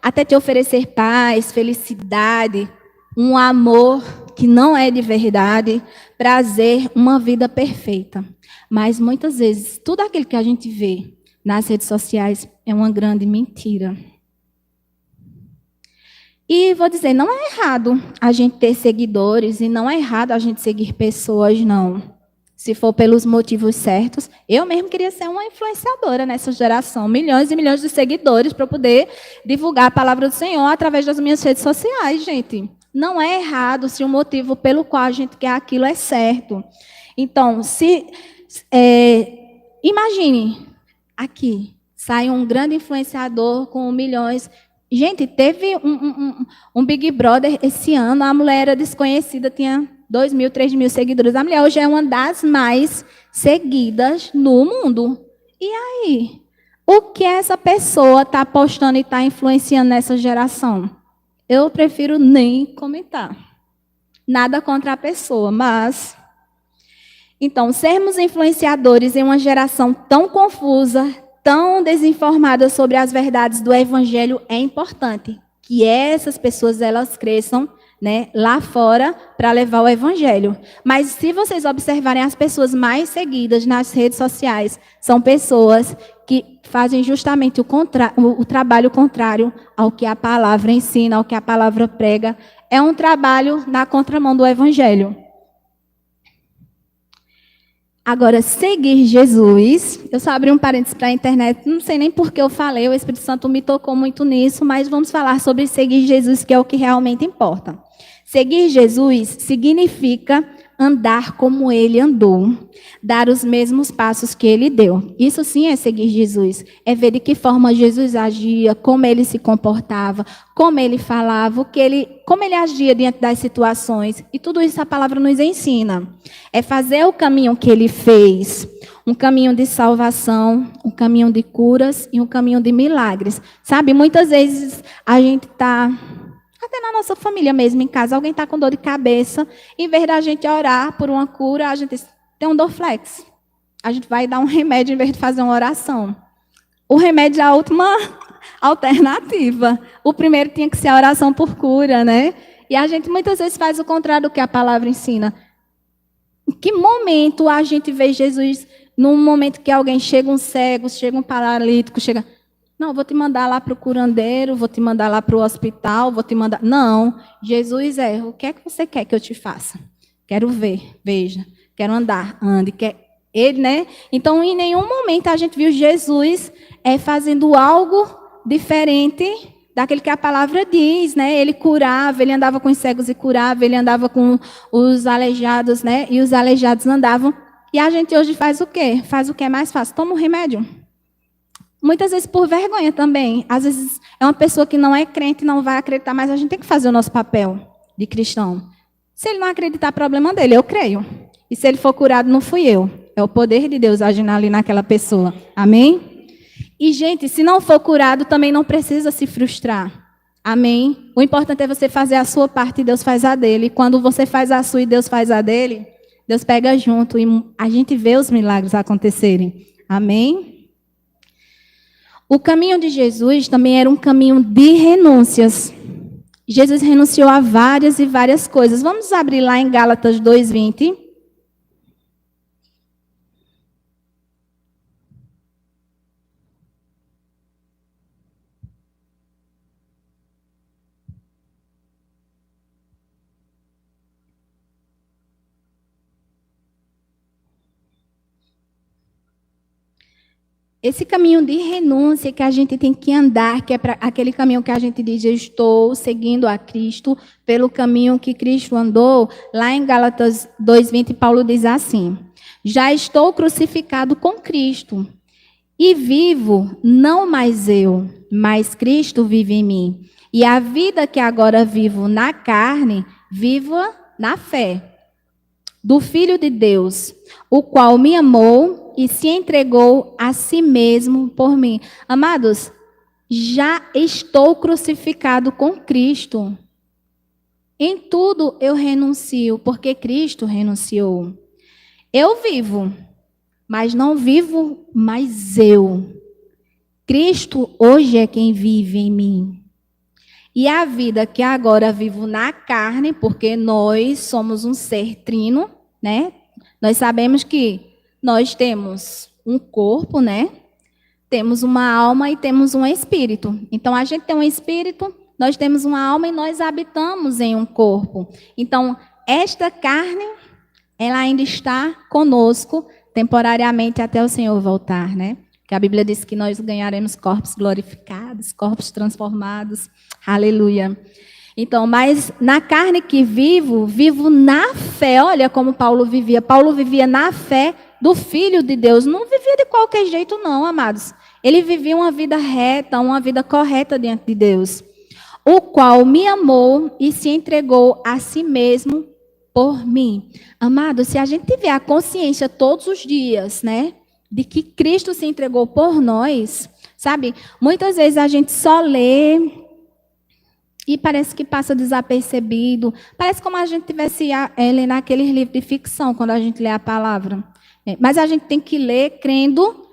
até te oferecer paz, felicidade, um amor que não é de verdade, prazer, uma vida perfeita. Mas muitas vezes, tudo aquilo que a gente vê nas redes sociais é uma grande mentira. E vou dizer, não é errado a gente ter seguidores e não é errado a gente seguir pessoas, não. Se for pelos motivos certos, eu mesmo queria ser uma influenciadora nessa geração, milhões e milhões de seguidores para poder divulgar a palavra do Senhor através das minhas redes sociais, gente. Não é errado se o motivo pelo qual a gente quer aquilo é certo. Então, imagine, aqui, sai um grande influenciador com milhões. Gente, teve um Big Brother esse ano, a mulher era desconhecida, tinha 2.000, 3.000 seguidores. A mulher hoje é uma das mais seguidas no mundo. E aí? O que essa pessoa está postando e está influenciando nessa geração? Eu prefiro nem comentar. Nada contra a pessoa, mas... Então, sermos influenciadores em uma geração tão confusa, tão desinformada sobre as verdades do Evangelho é importante. Que essas pessoas, elas cresçam, né, lá fora para levar o Evangelho. Mas se vocês observarem as pessoas mais seguidas nas redes sociais, são pessoas que fazem justamente o trabalho contrário ao que a palavra ensina, ao que a palavra prega. É um trabalho na contramão do Evangelho. Agora, seguir Jesus, eu só abri um parênteses para a internet, não sei nem por que eu falei, o Espírito Santo me tocou muito nisso, mas vamos falar sobre seguir Jesus, que é o que realmente importa. Seguir Jesus significa andar como ele andou, dar os mesmos passos que ele deu. Isso sim é seguir Jesus, é ver de que forma Jesus agia, como ele se comportava, como ele falava, como ele agia diante das situações. E tudo isso a palavra nos ensina. É fazer o caminho que ele fez, um caminho de salvação, um caminho de curas e um caminho de milagres. Sabe, muitas vezes a gente está... Até na nossa família mesmo, em casa, alguém está com dor de cabeça, em vez da gente orar por uma cura, a gente tem um Dorflex. A gente vai dar um remédio em vez de fazer uma oração. O remédio é a última alternativa. O primeiro tinha que ser a oração por cura, né? E a gente muitas vezes faz o contrário do que a palavra ensina. Em que momento a gente vê Jesus, num momento que alguém chega um cego, chega um paralítico, chega... Não, vou te mandar lá para o curandeiro, vou te mandar lá para o hospital, vou te mandar... Não, Jesus o que é que você quer que eu te faça? Quero ver, veja. Quero andar, ande. Ele, né? Então, em nenhum momento a gente viu Jesus fazendo algo diferente daquele que a palavra diz, né? Ele curava, ele andava com os cegos e curava, ele andava com os aleijados, né? E os aleijados andavam. E a gente hoje faz o quê? Faz o que é mais fácil. Toma um remédio. Muitas vezes por vergonha também. Às vezes é uma pessoa que não é crente, não vai acreditar, mas a gente tem que fazer o nosso papel de cristão. Se ele não acreditar, problema dele, eu creio. E se ele for curado, não fui eu. É o poder de Deus agindo ali naquela pessoa. Amém? E, gente, se não for curado, também não precisa se frustrar. Amém? O importante é você fazer a sua parte e Deus faz a dele. E quando você faz a sua e Deus faz a dele, Deus pega junto e a gente vê os milagres acontecerem. Amém? O caminho de Jesus também era um caminho de renúncias. Jesus renunciou a várias e várias coisas. Vamos abrir lá em Gálatas 2:20. Esse caminho de renúncia que a gente tem que andar, que é para aquele caminho que a gente diz, eu estou seguindo a Cristo pelo caminho que Cristo andou, lá em Gálatas 2:20, Paulo diz assim: já estou crucificado com Cristo, e vivo não mais eu, mas Cristo vive em mim. E a vida que agora vivo na carne, viva na fé do Filho de Deus, o qual me amou e se entregou a si mesmo por mim. Amados, já estou crucificado com Cristo. Em tudo eu renuncio, porque Cristo renunciou. Eu vivo, mas não vivo mais eu. Cristo hoje é quem vive em mim. E a vida que agora vivo na carne, porque nós somos um ser trino, né? Nós sabemos que nós temos um corpo, né? Temos uma alma e temos um espírito. Então, a gente tem um espírito, nós temos uma alma e nós habitamos em um corpo. Então, esta carne, ela ainda está conosco temporariamente até o Senhor voltar, né? Que a Bíblia diz que nós ganharemos corpos glorificados, corpos transformados. Aleluia. Então, mas na carne que vivo, vivo na fé. Olha como Paulo vivia. Paulo vivia na fé do Filho de Deus. Não vivia de qualquer jeito, não, amados. Ele vivia uma vida reta, uma vida correta diante de Deus. O qual me amou e se entregou a si mesmo por mim. Amado, se a gente tiver a consciência todos os dias, né? De que Cristo se entregou por nós, sabe? Muitas vezes a gente só lê e parece que passa desapercebido. Parece como a gente estivesse lendo aqueles livros de ficção, quando a gente lê a palavra. Mas a gente tem que ler crendo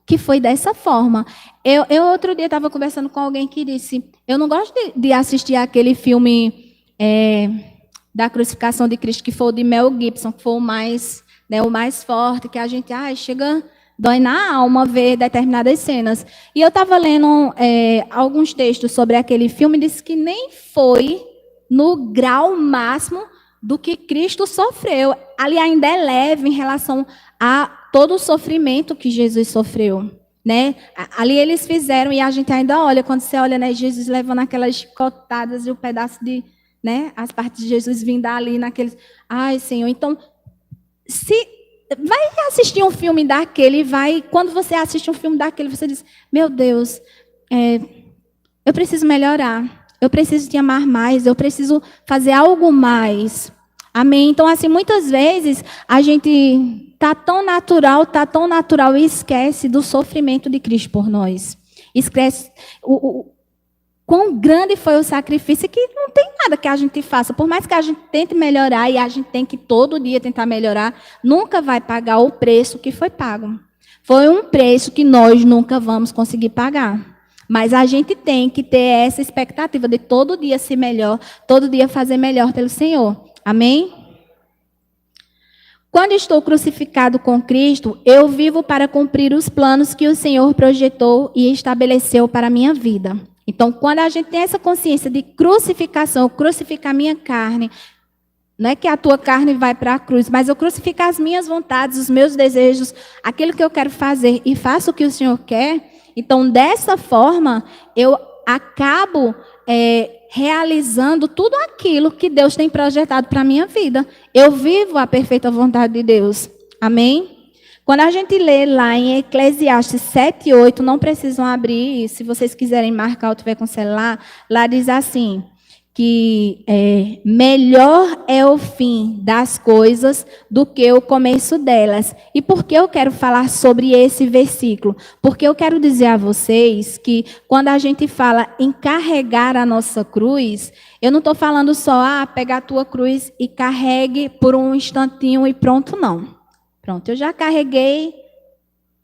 que foi dessa forma. Eu outro dia estava conversando com alguém que disse, eu não gosto de assistir aquele filme da crucificação de Cristo, que foi o de Mel Gibson, que foi o mais forte, que a gente chega... Dói na alma ver determinadas cenas. E eu estava lendo alguns textos sobre aquele filme e disse que nem foi no grau máximo do que Cristo sofreu. Ali ainda é leve em relação a todo o sofrimento que Jesus sofreu, né? Ali eles fizeram e a gente ainda olha, quando você olha, né, Jesus levando aquelas chicotadas e o pedaço de, né, as partes de Jesus vindo ali naqueles, ai, Senhor. Então, se vai assistir um filme daquele, quando você assiste um filme daquele, você diz: "Meu Deus, eu preciso melhorar. Eu preciso te amar mais, eu preciso fazer algo mais." Amém? Então, assim, muitas vezes a gente tá tão natural e esquece do sofrimento de Cristo por nós. Esquece quão grande foi o sacrifício, que não tem nada que a gente faça. Por mais que a gente tente melhorar, e a gente tem que todo dia tentar melhorar, nunca vai pagar o preço que foi pago. Foi um preço que nós nunca vamos conseguir pagar. Mas a gente tem que ter essa expectativa de todo dia ser melhor, todo dia fazer melhor pelo Senhor. Amém? Quando estou crucificado com Cristo, eu vivo para cumprir os planos que o Senhor projetou e estabeleceu para a minha vida. Então, quando a gente tem essa consciência de crucificação, eu crucificar a minha carne, não é que a tua carne vai para a cruz, mas eu crucificar as minhas vontades, os meus desejos, aquilo que eu quero fazer e faço o que o Senhor quer. Então, dessa forma, eu acabo realizando tudo aquilo que Deus tem projetado para a minha vida. Eu vivo a perfeita vontade de Deus. Amém? Quando a gente lê lá em Eclesiastes 7:8, não precisam abrir, se vocês quiserem marcar ou tiver com o celular, lá diz assim, que melhor é o fim das coisas do que o começo delas. E por que eu quero falar sobre esse versículo? Porque eu quero dizer a vocês que quando a gente fala em carregar a nossa cruz, eu não estou falando só, pegar a tua cruz e carregue por um instantinho e pronto, não. Pronto, eu já carreguei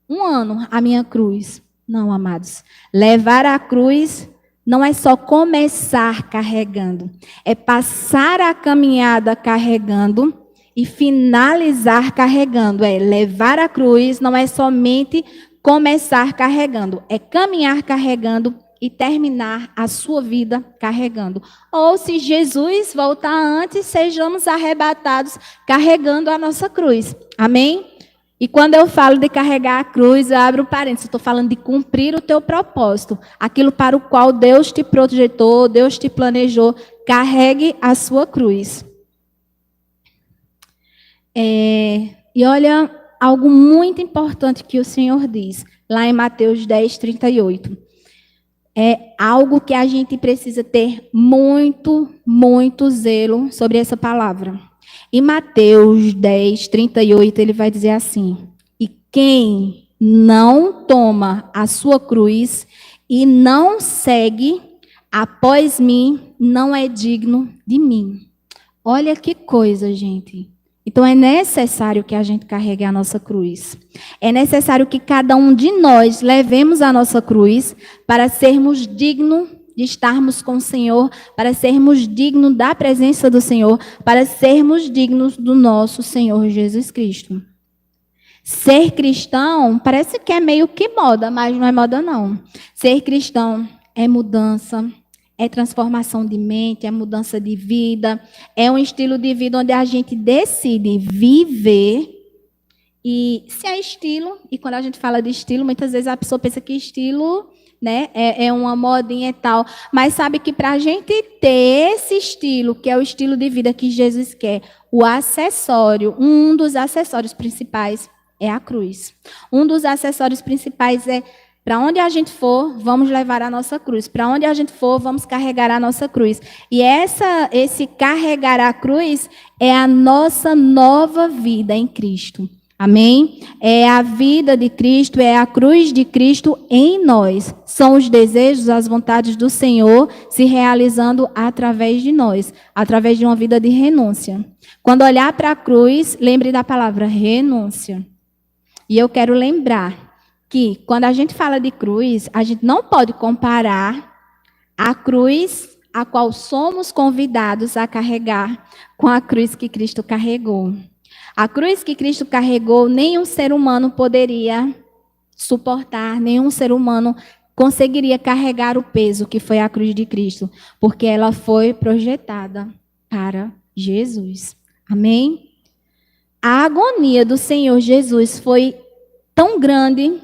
1 ano a minha cruz. Não, amados. Levar a cruz não é só começar carregando, é passar a caminhada carregando e finalizar carregando. É levar a cruz, não é somente começar carregando, é caminhar carregando e terminar a sua vida carregando. Ou, se Jesus voltar antes, sejamos arrebatados carregando a nossa cruz. Amém? E quando eu falo de carregar a cruz, eu abro parênteses, estou falando de cumprir o teu propósito. Aquilo para o qual Deus te projetou, Deus te planejou. Carregue a sua cruz. E olha, algo muito importante que o Senhor diz, lá em Mateus 10:38. É algo que a gente precisa ter muito, muito zelo sobre essa palavra. Em Mateus 10:38, ele vai dizer assim: "E quem não toma a sua cruz e não segue após mim, não é digno de mim." Olha que coisa, gente. Então é necessário que a gente carregue a nossa cruz. É necessário que cada um de nós levemos a nossa cruz para sermos dignos de estarmos com o Senhor, para sermos dignos da presença do Senhor, para sermos dignos do nosso Senhor Jesus Cristo. Ser cristão parece que é meio que moda, mas não é moda não. Ser cristão é mudança, é transformação de mente, é mudança de vida, é um estilo de vida onde a gente decide viver. E se é estilo, e quando a gente fala de estilo, muitas vezes a pessoa pensa que estilo, né, é uma modinha e tal. Mas sabe que para a gente ter esse estilo, que é o estilo de vida que Jesus quer, o acessório, um dos acessórios principais é a cruz. Um dos acessórios principais é: para onde a gente for, vamos levar a nossa cruz. Para onde a gente for, vamos carregar a nossa cruz. E esse carregar a cruz é a nossa nova vida em Cristo. Amém? É a vida de Cristo, é a cruz de Cristo em nós. São os desejos, as vontades do Senhor se realizando através de nós, através de uma vida de renúncia. Quando olhar para a cruz, lembre da palavra renúncia. E eu quero lembrar que quando a gente fala de cruz, a gente não pode comparar a cruz a qual somos convidados a carregar com a cruz que Cristo carregou. A cruz que Cristo carregou, nenhum ser humano poderia suportar, nenhum ser humano conseguiria carregar o peso que foi a cruz de Cristo, porque ela foi projetada para Jesus. Amém? A agonia do Senhor Jesus foi tão grande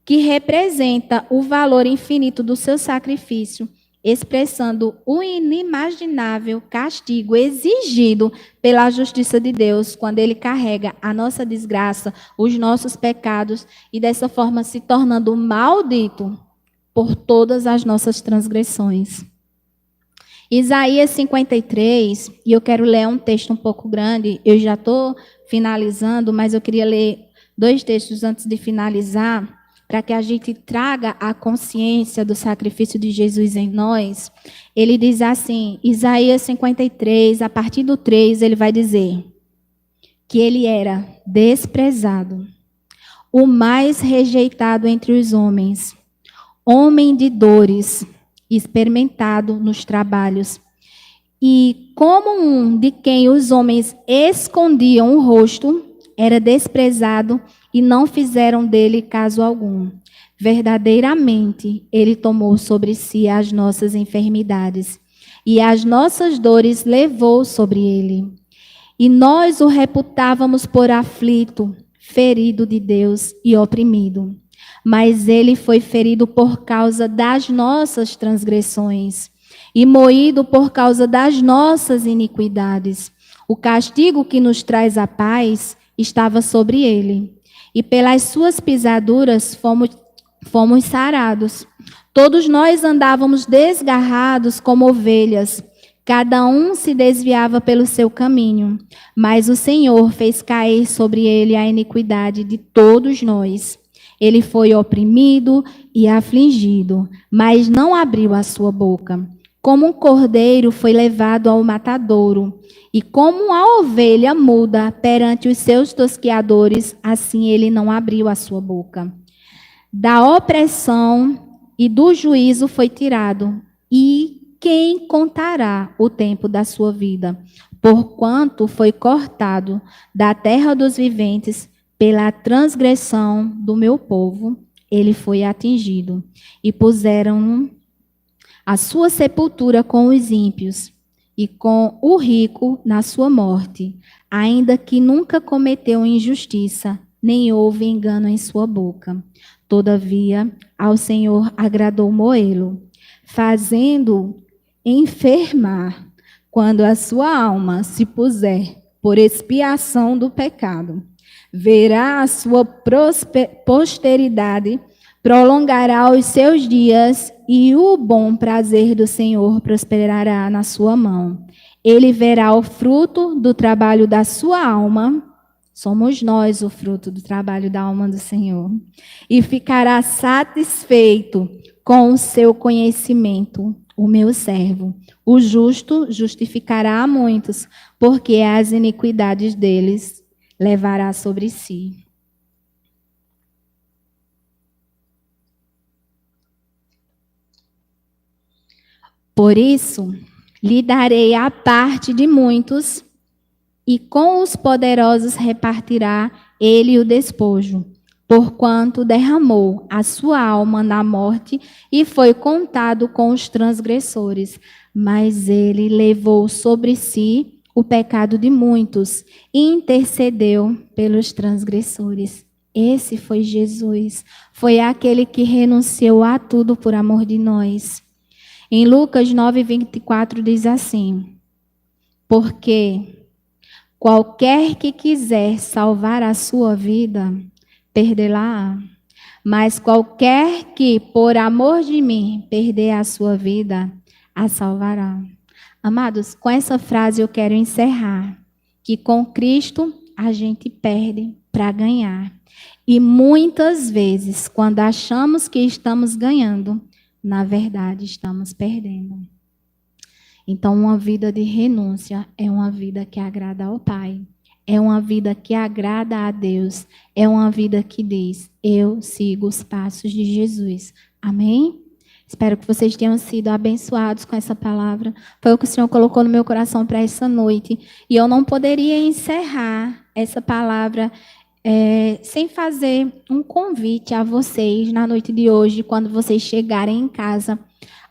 que representa o valor infinito do seu sacrifício, expressando o inimaginável castigo exigido pela justiça de Deus quando ele carrega a nossa desgraça, os nossos pecados e dessa forma se tornando maldito por todas as nossas transgressões. Isaías 53, e eu quero ler um texto um pouco grande, eu já estou finalizando, mas eu queria ler 2 textos antes de finalizar, para que a gente traga a consciência do sacrifício de Jesus em nós. Ele diz assim, Isaías 53, a partir do 3, ele vai dizer que ele era desprezado, o mais rejeitado entre os homens, homem de dores, experimentado nos trabalhos, e como um de quem os homens escondiam o rosto, era desprezado e não fizeram dele caso algum. Verdadeiramente, ele tomou sobre si as nossas enfermidades e as nossas dores levou sobre ele. E nós o reputávamos por aflito, ferido de Deus e oprimido. Mas ele foi ferido por causa das nossas transgressões e moído por causa das nossas iniquidades. O castigo que nos traz a paz estava sobre ele, e pelas suas pisaduras fomos sarados. Todos nós andávamos desgarrados como ovelhas, cada um se desviava pelo seu caminho, mas o Senhor fez cair sobre ele a iniquidade de todos nós. Ele foi oprimido e afligido, mas não abriu a sua boca. Como um cordeiro foi levado ao matadouro, e como a ovelha muda perante os seus tosqueadores, assim ele não abriu a sua boca. Da opressão e do juízo foi tirado, e quem contará o tempo da sua vida? Porquanto foi cortado da terra dos viventes pela transgressão do meu povo, ele foi atingido, e puseram a sua sepultura com os ímpios, e com o rico na sua morte, ainda que nunca cometeu injustiça, nem houve engano em sua boca. Todavia, ao Senhor agradou moê-lo, fazendo enfermar, quando a sua alma se puser por expiação do pecado. Verá a sua posteridade, prolongará os seus dias, e o bom prazer do Senhor prosperará na sua mão. Ele verá o fruto do trabalho da sua alma, somos nós o fruto do trabalho da alma do Senhor, e ficará satisfeito com o seu conhecimento, o meu servo. O justo justificará a muitos, porque as iniquidades deles levará sobre si. Por isso, lhe darei a parte de muitos, e com os poderosos repartirá ele o despojo, porquanto derramou a sua alma na morte e foi contado com os transgressores. Mas ele levou sobre si o pecado de muitos e intercedeu pelos transgressores. Esse foi Jesus, foi aquele que renunciou a tudo por amor de nós. Em Lucas 9:24 diz assim: porque qualquer que quiser salvar a sua vida, perdê-la-á. Mas qualquer que, por amor de mim, perder a sua vida, a salvará. Amados, com essa frase eu quero encerrar. Que com Cristo a gente perde para ganhar. E muitas vezes, quando achamos que estamos ganhando, na verdade, estamos perdendo. Então, uma vida de renúncia é uma vida que agrada ao Pai. É uma vida que agrada a Deus. É uma vida que diz, eu sigo os passos de Jesus. Amém? Espero que vocês tenham sido abençoados com essa palavra. Foi o que o Senhor colocou no meu coração para essa noite. E eu não poderia encerrar essa palavra sem fazer um convite a vocês na noite de hoje, quando vocês chegarem em casa,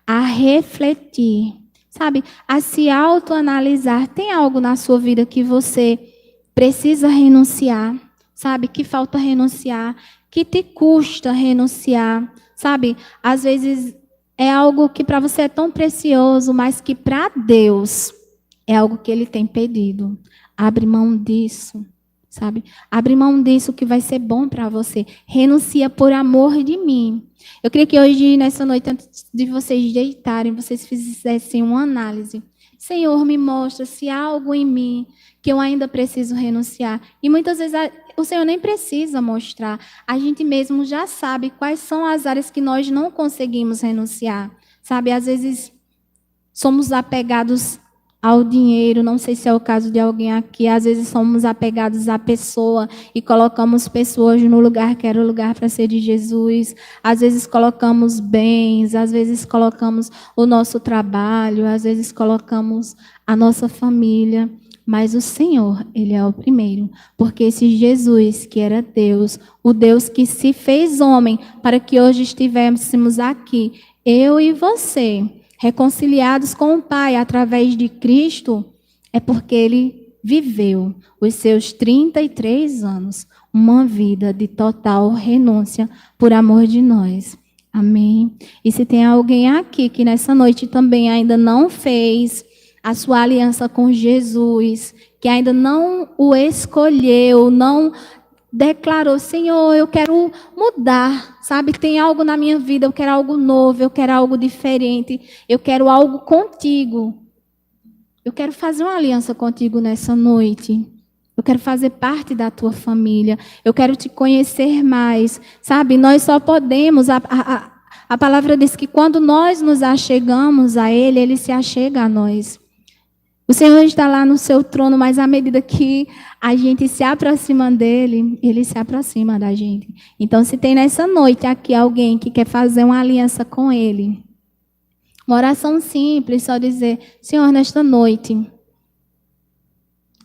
a refletir sabe, a se autoanalisar. Tem algo na sua vida que você precisa renunciar, sabe, que falta renunciar, que te custa renunciar, sabe? Às vezes é algo que para você é tão precioso, mas que para Deus é algo que Ele tem pedido. Abre mão disso, sabe? Abre mão disso que vai ser bom para você. Renuncia por amor de mim. Eu queria que hoje, nessa noite, antes de vocês deitarem, vocês fizessem uma análise. Senhor, me mostra se há algo em mim que eu ainda preciso renunciar. E muitas vezes o Senhor nem precisa mostrar. A gente mesmo já sabe quais são as áreas que nós não conseguimos renunciar. Sabe, às vezes somos apegados ao dinheiro, não sei se é o caso de alguém aqui, às vezes somos apegados à pessoa e colocamos pessoas no lugar que era o lugar para ser de Jesus, às vezes colocamos bens, às vezes colocamos o nosso trabalho, às vezes colocamos a nossa família, mas o Senhor, Ele é o primeiro, porque esse Jesus que era Deus, o Deus que se fez homem para que hoje estivéssemos aqui, eu e você, reconciliados com o Pai através de Cristo, é porque Ele viveu os seus 33 anos, uma vida de total renúncia por amor de nós. Amém? E se tem alguém aqui que nessa noite também ainda não fez a sua aliança com Jesus, que ainda não o escolheu, não declarou, Senhor, eu quero mudar, sabe? Tem algo na minha vida, eu quero algo novo, eu quero algo diferente, eu quero algo contigo. Eu quero fazer uma aliança contigo nessa noite. Eu quero fazer parte da tua família. Eu quero te conhecer mais, sabe? Nós só podemos, a palavra diz que quando nós nos achegamos a Ele, Ele se achega a nós. O Senhor está lá no seu trono, mas à medida que a gente se aproxima dele, ele se aproxima da gente. Então, se tem nessa noite aqui alguém que quer fazer uma aliança com ele, uma oração simples, só dizer, Senhor, nesta noite,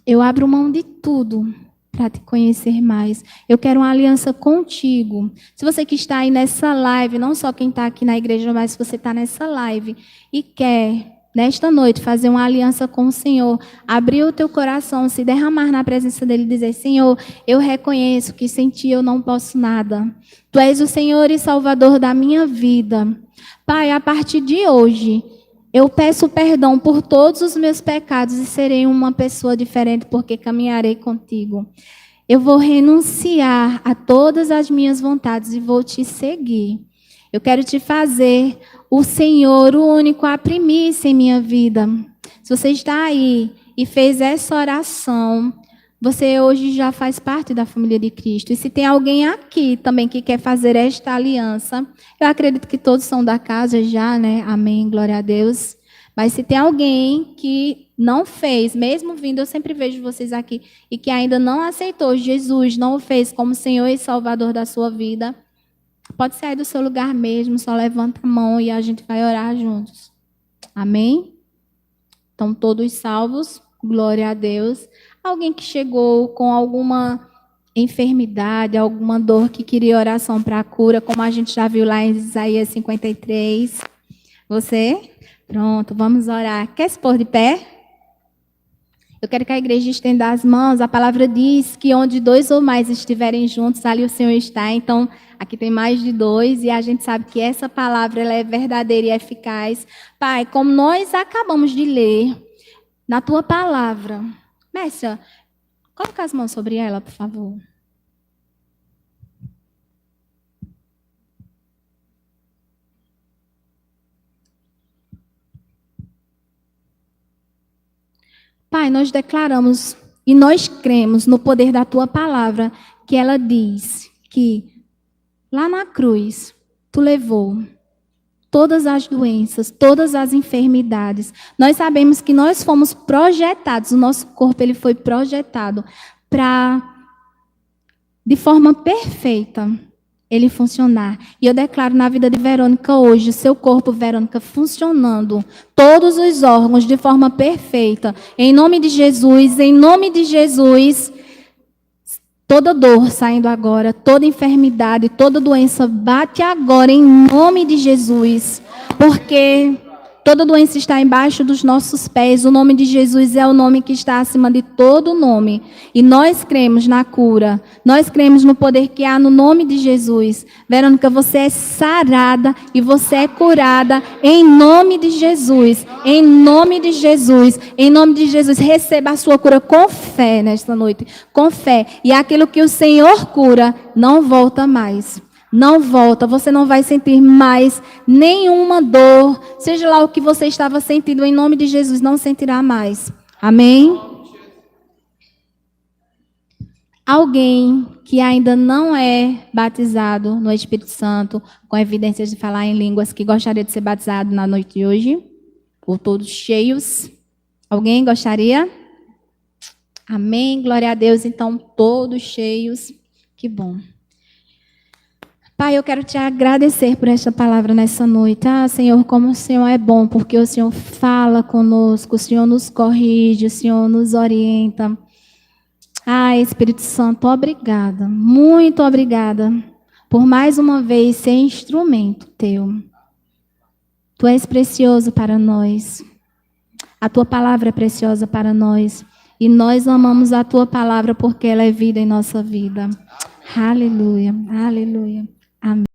eu abro mão de tudo para te conhecer mais. Eu quero uma aliança contigo. Se você que está aí nessa live, não só quem está aqui na igreja, mas se você está nessa live e quer nesta noite, fazer uma aliança com o Senhor, abrir o teu coração, se derramar na presença dEle e dizer, Senhor, eu reconheço que sem Ti eu não posso nada. Tu és o Senhor e Salvador da minha vida. Pai, a partir de hoje, eu peço perdão por todos os meus pecados e serei uma pessoa diferente porque caminharei contigo. Eu vou renunciar a todas as minhas vontades e vou te seguir. Eu quero te fazer o Senhor, o único, a primícia em minha vida. Se você está aí e fez essa oração, você hoje já faz parte da família de Cristo. E se tem alguém aqui também que quer fazer esta aliança, eu acredito que todos são da casa já, né? Amém, glória a Deus. Mas se tem alguém que não fez, mesmo vindo, eu sempre vejo vocês aqui, e que ainda não aceitou Jesus, não o fez como Senhor e Salvador da sua vida, pode sair do seu lugar mesmo, só levanta a mão e a gente vai orar juntos. Amém? Então, todos salvos, glória a Deus. Alguém que chegou com alguma enfermidade, alguma dor que queria oração para a cura, como a gente já viu lá em Isaías 53. Você? Pronto, vamos orar. Quer se pôr de pé? Eu quero que a igreja estenda as mãos. A palavra diz que onde 2 ou mais estiverem juntos, ali o Senhor está. Então, aqui tem mais de 2 e a gente sabe que essa palavra ela é verdadeira e eficaz. Pai, como nós acabamos de ler na tua palavra, Mércia, coloca as mãos sobre ela, por favor. Pai, nós declaramos e nós cremos no poder da tua palavra, que ela diz que lá na cruz, tu levou todas as doenças, todas as enfermidades. Nós sabemos que nós fomos projetados, o nosso corpo ele foi projetado para, de forma perfeita, ele funcionar. E eu declaro na vida de Verônica hoje, o seu corpo, Verônica, funcionando, todos os órgãos de forma perfeita. Em nome de Jesus, toda dor saindo agora, toda enfermidade, toda doença bate agora em nome de Jesus. Porque Toda doença está embaixo dos nossos pés. O nome de Jesus é o nome que está acima de todo nome. E nós cremos na cura. Nós cremos no poder que há no nome de Jesus. Verônica, você é sarada e você é curada em nome de Jesus. Em nome de Jesus. Em nome de Jesus. Receba a sua cura com fé nesta noite. Com fé. E aquilo que o Senhor cura não volta mais. Não volta, você não vai sentir mais nenhuma dor. Seja lá o que você estava sentindo, em nome de Jesus, não sentirá mais. Amém? Alguém que ainda não é batizado no Espírito Santo, com evidências de falar em línguas, que gostaria de ser batizado na noite de hoje? Ou todos cheios? Alguém gostaria? Amém, glória a Deus. Então, todos cheios. Que bom. Pai, eu quero te agradecer por esta palavra nessa noite. Senhor, como o Senhor é bom, porque o Senhor fala conosco, o Senhor nos corrige, o Senhor nos orienta. Espírito Santo, obrigada, muito obrigada, por mais uma vez ser instrumento teu. Tu és precioso para nós. A tua palavra é preciosa para nós. E nós amamos a tua palavra porque ela é vida em nossa vida. Aleluia, aleluia. Amém.